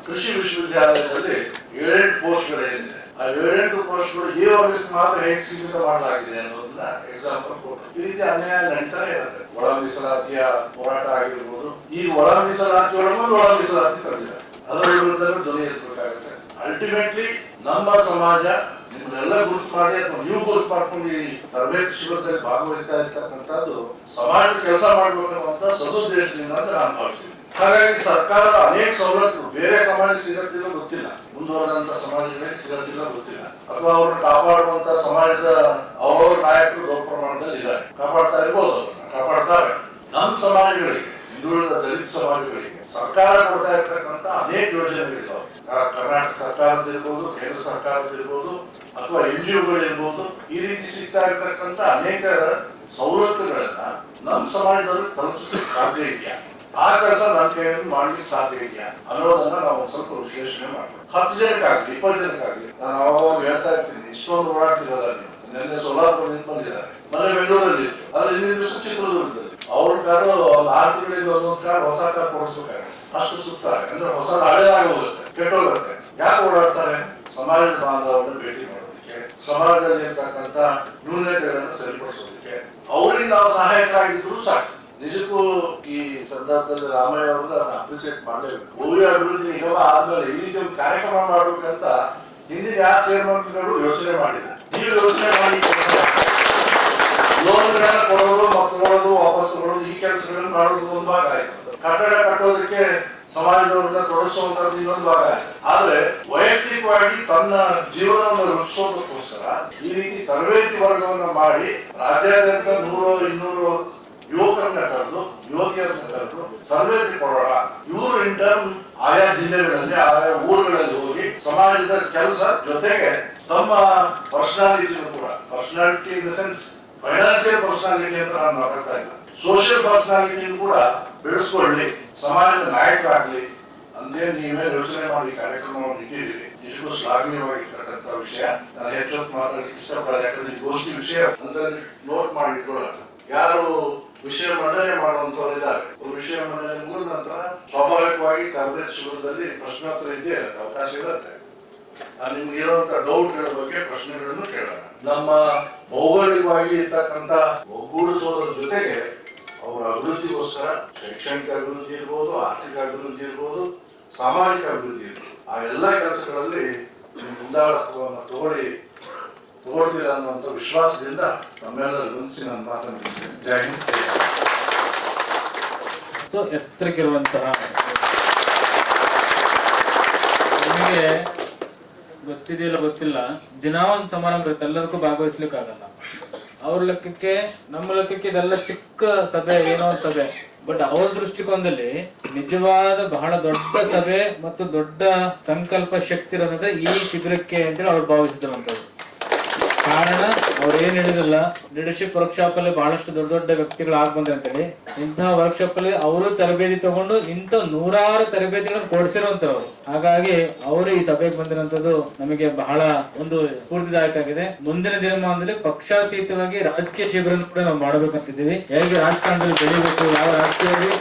ಕೃಷಿ ವಿಶ್ವವಿದ್ಯಾಲಯದಲ್ಲಿ 7 ಪೋಸ್ಟ್ಗಳೇನಿದೆ, ಆ 7 ಪೋಸ್ಟ್ಗಳು ಈ ವರ್ಗಕ್ಕೆ ಮಾತ್ರ ಹೇಗೆ ಸೀಮಿತ ಮಾಡಲಾಗಿದೆ ಅನ್ನೋದನ್ನ ಎಕ್ಸಾಂಪಲ್ ಕೊಟ್ಟರು. ಈ ರೀತಿ ಅನ್ಯಾಯ ನಡೀತಾನೆ ಇರುತ್ತೆ. ಒಳ ಮೀಸಲಾತಿಯ ಹೋರಾಟ ಆಗಿರ್ಬೋದು, ಈಗ ಒಳ ಮೀಸಲಾತಿ ಒಳಗೊಂದು ಒಳ ಮೀಸಲಾತಿ ತಂದಿದ್ದಾರೆ, ಅದರ ವಿರುದ್ಧ ಧ್ವನಿ ಎತ್ತಬೇಕಾಗುತ್ತೆ. ಅಲ್ಟಿಮೇಟ್ಲಿ ನಮ್ಮ ಸಮಾಜ ನಿಮ್ಮನ್ನೆಲ್ಲ ಗುರುತು ಮಾಡಿ ಅಥವಾ ನೀವು ಗುರುತು ಮಾಡ್ಕೊಂಡು ಈ ತರಬೇತಿ ಶಿಬಿರದಲ್ಲಿ ಭಾಗವಹಿಸ್ತಾ ಇರ್ತಕ್ಕಂಥದ್ದು ಸಮಾಜದ ಕೆಲಸ ಮಾಡಬೇಕನ್ನುವಂತ ಸದುದ್ದೇಶದಿಂದ ಅಂತ ನಾನು ಭಾವಿಸ್ತೀನಿ. ಹಾಗಾಗಿ ಸರ್ಕಾರ ಅನೇಕ ಸವಲತ್ತುಗಳು ಬೇರೆ ಸಮಾಜಕ್ಕೆ ಸಿಗತ್ತಿಲ್ಲ ಗೊತ್ತಿಲ್ಲ, ಮುಂದುವರೆದಂತ ಸಮಾಜಗಳಿಗೆ ಸಿಗತ್ತಿಲ್ಲ ಗೊತ್ತಿಲ್ಲ, ಅಥವಾ ಅವ್ರನ್ನ ಕಾಪಾಡುವಂತ ಸಮಾಜದ ಅವರವ್ರ ನಾಯಕರು ದೊಡ್ಡ ಪ್ರಮಾಣದಲ್ಲಿ ಇದ್ದಾರೆ, ಕಾಪಾಡ್ತಾ ಇರ್ಬೋದು, ಕಾಪಾಡ್ತಾರೆ. ನಮ್ಮ ಸಮಾಜಗಳಿಗೆ, ಹಿಂದುಳಿದ ದಲಿತ ಸಮಾಜಗಳಿಗೆ ಸರ್ಕಾರ ಕೊಡ್ತಾ ಇರ್ತಕ್ಕಂಥ ಅನೇಕ ಯೋಜನೆಗಳಿದ್ದಾವೆ. ಕರ್ನಾಟಕ ಸರ್ಕಾರದಿರ್ಬೋದು, ಕೇಂದ್ರ ಸರ್ಕಾರದಿರ್ಬೋದು, ಅಥವಾ NGOಗಳಿರ್ಬೋದು, ಈ ರೀತಿ ಸಿಗ್ತಾ ಇರ್ತಕ್ಕಂಥ ಅನೇಕ ಸವಲತ್ತುಗಳನ್ನ ನಮ್ಮ ಸಮಾಜದಲ್ಲಿ ತಲುಪಿಸಲಿಕ್ಕೆ ಸಾಧ್ಯ ಇದೆಯಾ, ಆ ಕೆಲಸ ನನ್ನ ಕೈಯಲ್ಲಿ ಮಾಡ್ಲಿಕ್ಕೆ ಸಾಧ್ಯ ಇದೆಯಾ ಅನ್ನೋದನ್ನ ನಾವು ಒಂದ್ ಸ್ವಲ್ಪ ವಿಶ್ಲೇಷಣೆ ಮಾಡ್ತೀವಿ. 10 ಜನಕ್ಕಾಗ್ಲಿ 20 ಜನಕ್ಕಾಗ್ಲಿ ನಾನು ಅವಾಗ ಹೇಳ್ತಾ ಇರ್ತೀನಿ, ಇಷ್ಟೊಂದು ಓಡಾಡ್ತಿರಲ್ಲ ನೀವು. ನಿನ್ನೆ ಸೋಲಾಪುರದಿಂದ ಬಂದಿದ್ದಾರೆ, ಮೊನ್ನೆ ಬೆಂಗಳೂರಲ್ಲಿ ಇತ್ತು, ಆದ್ರೆ ಇನ್ನೊಂದು ದಿವಸ ಚಿತ್ರದುರ್ಗದಲ್ಲಿ. ಅವ್ರ ಕಾರು ಒಂದು 6 ತಿಂಗಳಿಗೆ ಒಂದೊಂದು ಕಾರ್ ಹೊಸ ಕಾರ್ ಕೊಡಿಸ್ಬೇಕಾದ್ರೆ ಅಷ್ಟು ಸುತ್ತಾರೆ, ಅಂದ್ರೆ ಹೊಸ ಹಳೆದಾಗಿ ಹೋಗುತ್ತೆ, ಕೆಟ್ಟೋಗುತ್ತೆ. ಯಾಕೆ ಓಡಾಡ್ತಾರೆ? ಸಮಾಜದ ಬಾಂಧವರನ್ನು ಭೇಟಿ ಮಾಡೋದಕ್ಕೆ, ಸಮಾಜದಲ್ಲಿ ಇರ್ತಕ್ಕಂಥ ನ್ಯೂನತೆಗಳನ್ನು ಸರಿಪಡಿಸೋದಕ್ಕೆ. ಅವ್ರಿಗೆ ನಾವು ಸಹಾಯಕರಾಗಿದ್ರು ಸಾಕು. ನಿಜಕ್ಕೂ ಈ ಸಂದರ್ಭದಲ್ಲಿ ರಾಮಯ್ಯ ಅವ್ರನ್ನ ಅಪ್ರಿಸಿಯೇಟ್ ಮಾಡಲೇಬೇಕು. ಭೂಮಿ ಅಭಿವೃದ್ಧಿ ನಿಗಮ ಆದ್ಮೇಲೆ ಈ ರೀತಿ ಒಂದು ಕಾರ್ಯಕ್ರಮ ಮಾಡ್ಬೇಕಂತ ಹಿಂದಿನ ಯಾವ ಚೇರ್ಮನ್ಗಳು ಯೋಚನೆ ಮಾಡಿದ್ದಾರೆ. ನೀವು ಯೋಚನೆ ಮಾಡಿ ಲೋನ್ಗಳನ್ನ ಕೊಡೋದು ಮತ್ತು ಕೊಡೋದು ವಾಪಸ್ ತಗೊಳ್ಳೋದು, ಈ ಕೆಲಸಗಳನ್ನು ಮಾಡೋದು ಒಂದು ಭಾಗ ಆಯ್ತು. ಕಟ್ಟಡ ಕಟ್ಟೋದಕ್ಕೆ ಸಮಾಜದವ್ರನ್ನ ತೊಡಗಿಸುವಂತದ್ದು ಇನ್ನೊಂದು ಭಾಗ ಆಯ್ತು. ಆದ್ರೆ ವೈಯಕ್ತಿಕವಾಗಿ ತನ್ನ ಜೀವನವನ್ನು ರೂಪಿಸೋದಕ್ಕೋಸ್ಕರ ಈ ರೀತಿ ತರಬೇತಿ ವರ್ಗವನ್ನ ಮಾಡಿ ರಾಜ್ಯಾದ್ಯಂತ 100-200 ಯುವಕರನ್ನ ಕರೆದು ಯುವತಿಯರನ್ನ ಕರೆದು ತರಬೇತಿ ಕೊಡೋಣ. ಇವರು ಇಂಟರ್ನ್ ಆಯಾ ಜಿಲ್ಲೆಗಳಲ್ಲಿ ಆಯಾ ಊರುಗಳಲ್ಲಿ ಹೋಗಿ ಸಮಾಜದ ಕೆಲಸ ಜೊತೆಗೆ ತಮ್ಮ ಪರ್ಸನಾಲಿಟಿನೂ ಕೂಡ, personality in the sense financial personality ಅಂತ ನಾನು ಮಾತಾಡ್ತಾ ಇಲ್ಲ, ಸೋಷಿಯಲ್ ಪರ್ಸನಾಲಿಟಿನೂ ಕೂಡ ಬೆಳೆಸ್ಕೊಳ್ಳಿ, ಸಮಾಜದ ನಾಯಕರಾಗ್ಲಿ ಅಂದೇ ನೀವೇ ಯೋಚನೆ ಮಾಡಿ ಕಾರ್ಯಕ್ರಮವನ್ನು ಇಟ್ಟಿದ್ದೀರಿ. ನಿಜಕ್ಕೂ ಶ್ಲಾಘನೀಯವಾಗಿರ್ತಕ್ಕಂಥ ವಿಷಯ. ನಾನು ಹೆಚ್ಚೊತ್ತು ಮಾತಾಡಲಿಕ್ಕೆ ಇಷ್ಟಪಡಲ್ಲ, ಯಾಕಂದ್ರೆ ಈ ಗೋಷ್ಠಿ ವಿಷಯ ಅಂತ ನೋಟ್ ಮಾಡಿ ಇಟ್ಕೊಳ್ಳೋಣ. ಯಾರು ವಿಷಯ ಮಂಡನೆ ಮಾಡುವಂತವರಿದ್ದಾರೆ, ಒಂದು ವಿಷಯ ಮಂಡನೆ ಮುಗಿದ ನಂತರ ಸ್ವಾಭಾವಿಕವಾಗಿ ತರಬೇತಿ ಶಿಬಿರದಲ್ಲಿ ಪ್ರಶ್ನೋತ್ತರ ಇದ್ದೇ ಇರುತ್ತೆ, ಅವಕಾಶ ಇರುತ್ತೆ. ನಿಮ್ಗೆ ಇರುವಂತ ಡೌಟ್ಗಳ ಬಗ್ಗೆ ಪ್ರಶ್ನೆಗಳನ್ನು ಕೇಳೋಣ. ನಮ್ಮ ಭೌಗೋಳಿಕವಾಗಿ ಇರ್ತಕ್ಕಂಥ ಒಗ್ಗೂಡಿಸೋದ್ರ ಜೊತೆಗೆ ಅವರ ಅಭಿವೃದ್ಧಿಗೋಸ್ಕರ ಶೈಕ್ಷಣಿಕ ಅಭಿವೃದ್ಧಿ ಇರ್ಬೋದು, ಆರ್ಥಿಕ ಅಭಿವೃದ್ಧಿ ಇರ್ಬೋದು, ಸಾಮಾಜಿಕ ಅಭಿವೃದ್ಧಿ ಇರ್ಬೋದು, ಆ ಎಲ್ಲ ಕೆಲಸಗಳಲ್ಲಿ ಮುಂದಾಳತ್ವವನ್ನು ತಗೊಳ್ತೀರ ಅನ್ನುವಂಥ ವಿಶ್ವಾಸದಿಂದ ನಮ್ಮೆಲ್ಲರ ಮನಸ್ಸಿನ ನಾನು ಮಾತನಾಡ್ತೀನಿ. ಜೈ ಹಿಂದ್. ಎತ್ತರಕ್ಕಿರುವಂತಹ ನಿಮಗೆ ಗೊತ್ತಿದೆಯಲ್ಲ ಗೊತ್ತಿಲ್ಲ, ದಿನ ಒಂದು ಸಮಾರಂಭ ಇರುತ್ತೆ, ಎಲ್ಲದಕ್ಕೂ ಭಾಗವಹಿಸ್ಲಿಕ್ಕೆ ಆಗಲ್ಲ. ಅವ್ರ ಲೆಕ್ಕಕ್ಕೆ ನಮ್ಮ ಲೆಕ್ಕಕ್ಕೆ ಇದೆಲ್ಲ ಚಿಕ್ಕ ಸಭೆ, ಏನೋ ಒಂದು ಸಭೆ. ಬಟ್ ಅವ್ರ ದೃಷ್ಟಿಕೋನದಲ್ಲಿ ನಿಜವಾದ ಬಹಳ ದೊಡ್ಡ ಸಭೆ ಮತ್ತು ದೊಡ್ಡ ಸಂಕಲ್ಪ ಶಕ್ತಿ ಇರೋದಂದ್ರೆ ಈ ಶಿಬಿರಕ್ಕೆ ಅಂತೇಳಿ ಅವ್ರು ಭಾವಿಸಿದಂಥದ್ದು. ಕಾರಣ ಅವ್ರು ಏನ್ ಹೇಳಿದಲ್ಲ, ಲೀಡರ್ಶಿಪ್ ವರ್ಕ್ಶಾಪ್ ಅಲ್ಲಿ ಬಹಳಷ್ಟು ದೊಡ್ಡ ದೊಡ್ಡ ವ್ಯಕ್ತಿಗಳು ಆಗ್ ಬಂದ್ರೆ ಅಂತೇಳಿ ಇಂತಹ ವರ್ಕ್ಶಾಪ್ ಅಲ್ಲಿ ಅವರು ತರಬೇತಿ ತಗೊಂಡು ಇಂಥ 100 ತರಬೇತಿಗಳನ್ನು ಕೊಡಿಸಿರುವಂತವ್ರು. ಹಾಗಾಗಿ ಅವರು ಈ ಸಭೆಗೆ ಬಂದಿರುವಂತದ್ದು ನಮಗೆ ಬಹಳ ಒಂದು ಸ್ಫೂರ್ತಿದಾಯಕ ಆಗಿದೆ. ಮುಂದಿನ ದಿನಮಾನದಲ್ಲಿ ಪಕ್ಷಾತೀತವಾಗಿ ರಾಜಕೀಯ ಶಿಬಿರ ಕೂಡ ನಾವು ಮಾಡಬೇಕಂತಿದ್ದೀವಿ. ಹೇಗೆ ರಾಜಕಾರಣದಲ್ಲಿ ಬೆಳಿಬೇಕು, ಯಾವ ರಾಜಕೀಯವಾಗಿ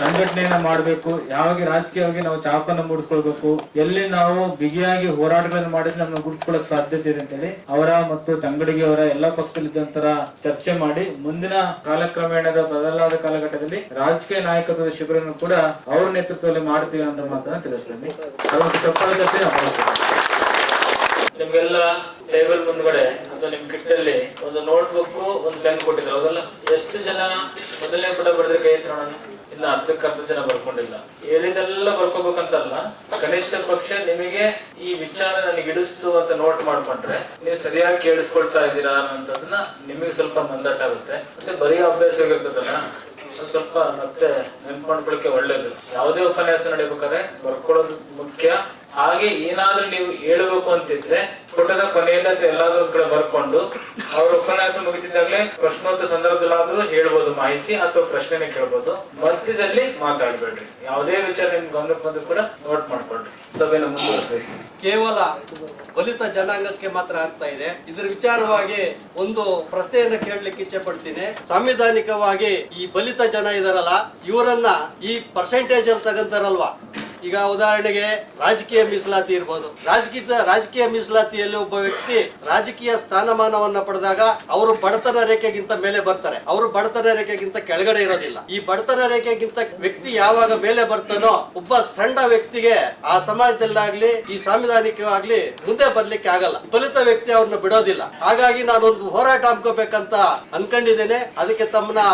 ಸಂಘಟನೆಯನ್ನ ಮಾಡಬೇಕು, ಯಾವಾಗ ರಾಜಕೀಯವಾಗಿ ನಾವು ಚಾಪನ್ನ ಮೂಡಿಸ್ಕೊಳ್ಬೇಕು, ಎಲ್ಲಿ ನಾವು ಬಿಗಿಯಾಗಿ ಹೋರಾಟಗಳನ್ನು ಮಾಡಿದ್ರೆ ನಮ್ಮನ್ನ ಗುರುತಿಸ್ಕೊಳ್ಳಕ್ ಸಾಧ್ಯತೆ ಇದೆ ಅಂತೇಳಿ ಅವರ ಮತ್ತು ತಂಗಡಿಗೆ ಅವರ ಎಲ್ಲಾ ಪಕ್ಷದಲ್ಲಿದ್ದಂತರ ಚರ್ಚೆ ಮಾಡಿ ಮುಂದಿನ ಕಾಲಕ್ರಮೇಣದ ಬದಲಾದ ಕಾಲಘಟ್ಟದಲ್ಲಿ ರಾಜಕೀಯ ನಾಯಕತ್ವದ ಶಿಬಿರನ್ನು ಕೂಡ ಅವ್ರ ನೇತೃತ್ವದಲ್ಲಿ ಮಾಡ್ತೀವಿ ಅಂತ ಮಾತನ್ನ ತಿಳಿಸ್ತೀನಿ. ನಿಮ್ಗೆಲ್ಲ ಟೇಬಲ್ ಮುಂದ್ಗಡೆ ಅಥವಾ ನಿಮ್ ಕಿಟ್ಟಲ್ಲಿ ಒಂದು ನೋಟ್ಬುಕ್, ಒಂದು ಪೆನ್ ಕೊಟ್ಟಿದ್ರು, ಹೌದಲ್ಲ? ಎಷ್ಟು ಜನ ಮೊದಲನೇ ಪುಟ ಬರೆದ್ರೆ ಕೈ ಎತ್ತೋಣ? ಇಲ್ಲ, ಅರ್ಧ ಜನ ಬರ್ಕೊಂಡಿಲ್ಲ. ಹೇಳಿದೆಲ್ಲ ಬರ್ಕೋಬೇಕಂತಲ್ಲ, ಕನಿಷ್ಠ ಪಕ್ಷ ನಿಮಗೆ ಈ ವಿಚಾರ ನನಗೆ ಇಡಿಸ್ತು ಅಂತ ನೋಟ್ ಮಾಡ್ಕೊಂಡ್ರೆ ನೀವು ಸರಿಯಾಗಿ ಕೇಳಿಸ್ಕೊಳ್ತಾ ಇದ್ದೀರಾ ಅನ್ನೋದನ್ನ ನಿಮಗೆ ಸ್ವಲ್ಪ ಮಂದಟ್ಟ ಆಗುತ್ತೆ. ಮತ್ತೆ ಬರೀ ಅಭ್ಯಾಸ ಇರ್ತದಲ್ಲ, ಸ್ವಲ್ಪ ಮತ್ತೆ ನೆನ್ಪು ಮಾಡ್ಕೊಳಕ್ಕೆ ಒಳ್ಳೇದು. ಯಾವುದೇ ಉಪನ್ಯಾಸ ನಡೆಯಬೇಕಾದ್ರೆ ಬರ್ಕೊಳ್ಳೋದು ಮುಖ್ಯ. ಹಾಗೆ ಏನಾದ್ರೂ ನೀವು ಹೇಳಬೇಕು ಅಂತಿದ್ರೆ ಪುಟದ ಕೊನೆಯಿಂದ ಎಲ್ಲಾದ್ರೂ ಕಡೆ ಬರ್ಕೊಂಡು ಅವ್ರ ಉಪನ್ಯಾಸ ಮುಗಿತಿದ್ದಾಗಲೇ ಪ್ರಶ್ನೋತ್ತರ ಸಂದರ್ಭದಲ್ಲಾದ್ರೂ ಹೇಳ್ಬೋದು ಮಾಹಿತಿ ಅಥವಾ ಪ್ರಶ್ನೆನೇ ಕೇಳ್ಬೋದು. ಮಧ್ಯದಲ್ಲಿ ಮಾತಾಡ್ಬೇಡ್ರಿ. ಯಾವುದೇ ವಿಚಾರ ನಿಮ್ ಗಮನಕ್ಕೆ ಬಂದು ಕೂಡ ನೋಟ್ ಮಾಡ್ಕೊಳ್ರಿ. ಸಭೆನ ಮುಂದುವರಿಸಿ. ಕೇವಲ ಬಲಿತ ಜನಾಂಗಕ್ಕೆ ಮಾತ್ರ ಆಗ್ತಾ ಇದೆ. ಇದ್ರ ವಿಚಾರವಾಗಿ ಒಂದು ಪ್ರಶ್ನೆಯನ್ನ ಕೇಳಲಿಕ್ಕೆ ಇಚ್ಛೆ ಪಡ್ತೀನಿ. ಸಾಂವಿಧಾನಿಕವಾಗಿ ಈ ಬಲಿತ ಜನ ಇದಾರಲ್ಲ, ಇವರನ್ನ ಈ ಪರ್ಸೆಂಟೇಜ್ ಅಂತ ತಗಂತಾರಲ್ವಾ, ಈಗ ಉದಾಹರಣೆಗೆ ರಾಜಕೀಯ ಮೀಸಲಾತಿ ಇರ್ಬೋದು. ರಾಜಕೀಯ ಮೀಸಲಾತಿಯಲ್ಲಿ ಒಬ್ಬ ವ್ಯಕ್ತಿ ರಾಜಕೀಯ ಸ್ಥಾನಮಾನವನ್ನ ಪಡೆದಾಗ ಅವರು ಬಡತನ ರೇಖೆಗಿಂತ ಮೇಲೆ ಬರ್ತಾರೆ, ಅವರು ಬಡತನ ರೇಖೆಗಿಂತ ಕೆಳಗಡೆ ಇರೋದಿಲ್ಲ. ಈ ಬಡತನ ರೇಖೆಗಿಂತ ವ್ಯಕ್ತಿ ಯಾವಾಗ ಮೇಲೆ ಬರ್ತಾನೋ ಒಬ್ಬ ಸಣ್ಣ ವ್ಯಕ್ತಿಗೆ ಆ ಸಮಾಜದಲ್ಲಾಗ್ಲಿ ಈ ಸಾಂವಿಧಾನಿಕವಾಗ್ಲಿ ಮುಂದೆ ಬರ್ಲಿಕ್ಕೆ ಆಗಲ್ಲ. ಬಲಿತ ವ್ಯಕ್ತಿ ಅವ್ರನ್ನ ಬಿಡೋದಿಲ್ಲ. ಹಾಗಾಗಿ ನಾನೊಂದು ಹೋರಾಟ ಹಮ್ಮಿಕೋಬೇಕಂತ ಅನ್ಕೊಂಡಿದ್ದೇನೆ. ಅದಕ್ಕೆ ತಮ್ಮನ್ನ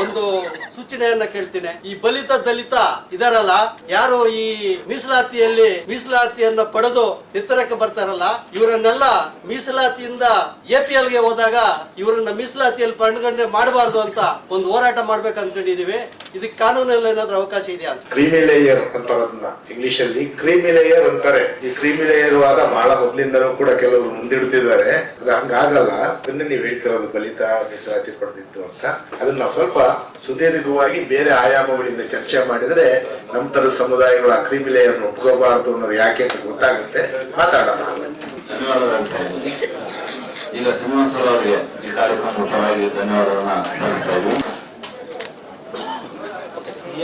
ಒಂದು ಸೂಚನೆಯನ್ನ ಕೇಳ್ತೀನಿ. ಈ ಬಲಿತ ದಲಿತ ಇದಾರಲ್ಲ, ಯಾರು ಈ ಮೀಸಲಾತಿಯನ್ನ ಪಡೆದು ಎತ್ತರಕ್ಕೆ ಬರ್ತಾರಲ್ಲ, ಇವರನ್ನೆಲ್ಲ ಮೀಸಲಾತಿಯಿಂದ APL ಗೆ ಹೋದಾಗ ಇವರನ್ನ ಮೀಸಲಾತಿಯಲ್ಲಿ ಪರಿಗಣನೆ ಮಾಡಬಾರ್ದು ಅಂತ ಒಂದು ಹೋರಾಟ ಮಾಡ್ಬೇಕಂತಿದ್ದೀವಿ. ಇದಕ್ಕೆ ಕಾನೂನಲ್ಲಿ ಏನಾದ್ರೂ ಅವಕಾಶ ಇದೆಯಾ ಅಂತ. ಕ್ರೀಮಿ ಲೇಯರ್ ಅಂತಾರದನ್ನ ಇಂಗ್ಲಿಷ್ ಅಲ್ಲಿ ಕ್ರೀಮಿ ಲೇಯರ್ ಅಂತಾರೆ. ಈ ಕ್ರೀಮಿ ಲೇಯರ್ ವಾದ ಬಹಳ ಮೊದ್ಲಿಂದನೂ ಕೂಡ ಕೆಲವರು ಮುಂದಿಡ್ತಿದ್ದಾರೆ. ಅದು ಹಂಗಾಗಲ್ಲ. ಅದನ್ನೇ ನೀವು ಹೇಳ್ತಿರೋದು ಬಲಿತ ಮೀಸಲಾತಿ ಪಡೆದಿತ್ತು ಅಂತ. ಅದನ್ನ ನಾವು ಸ್ವಲ್ಪ ಸುದೀರ್ಘವಾಗಿ ಬೇರೆ ಆಯಾಮಗಳಿಂದ ಚರ್ಚೆ ಮಾಡಿದ್ರೆ ನಮ್ಮ ತರ ಸಮುದಾಯಗಳು ಆ ಕ್ರೀಮಿ ಲೇಯರ್ ಒಪ್ಕೋಬಾರದು ಅನ್ನೋದು ಯಾಕೆ ಅಂತ ಗೊತ್ತಾಗುತ್ತೆ. ಮಾತಾಡೋಣ. ಧನ್ಯವಾದಗಳು. ಈಗ ಶ್ರೀನಿವಾಸ ಅವರಿಗೆ ಈ ಕಾರ್ಯಕ್ರಮದ ಪರವಾಗಿ ಧನ್ಯವಾದಗಳನ್ನ ಸಲ್ಲಿಸ್ತಾ ಇದ್ದೀವಿ.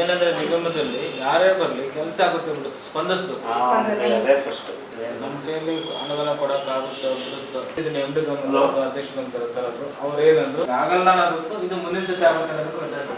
ಏನಂದ್ರೆ ನಿಗಮದಲ್ಲಿ ಯಾರೇ ಬರ್ಲಿ ಕೆಲಸ ಆಗುತ್ತೆ ಬಿಡುತ್ತೆ, ಸ್ಪಂದಿಸ್ಬೇಕು. ನಮ್ಮ ಕೈಯಲ್ಲಿ ಅನುದಾನ ಕೊಡಕ್ಕಾಗುತ್ತೆ. ಇದನ್ನ MD ಅಧ್ಯಕ್ಷರು ಅಂತ ಇರ್ತಾರದ್ರು, ಅವ್ರು ಏನಂದ್ರು ಆಗಲ್ಲ ಅನ್ನೋದಕ್ಕೂ ಇದು ಮುಂದಿನ ಜೊತೆ ಆಗುತ್ತೆ ಅನ್ನೋದಕ್ಕೂ ವ್ಯತ್ಯಾಸ.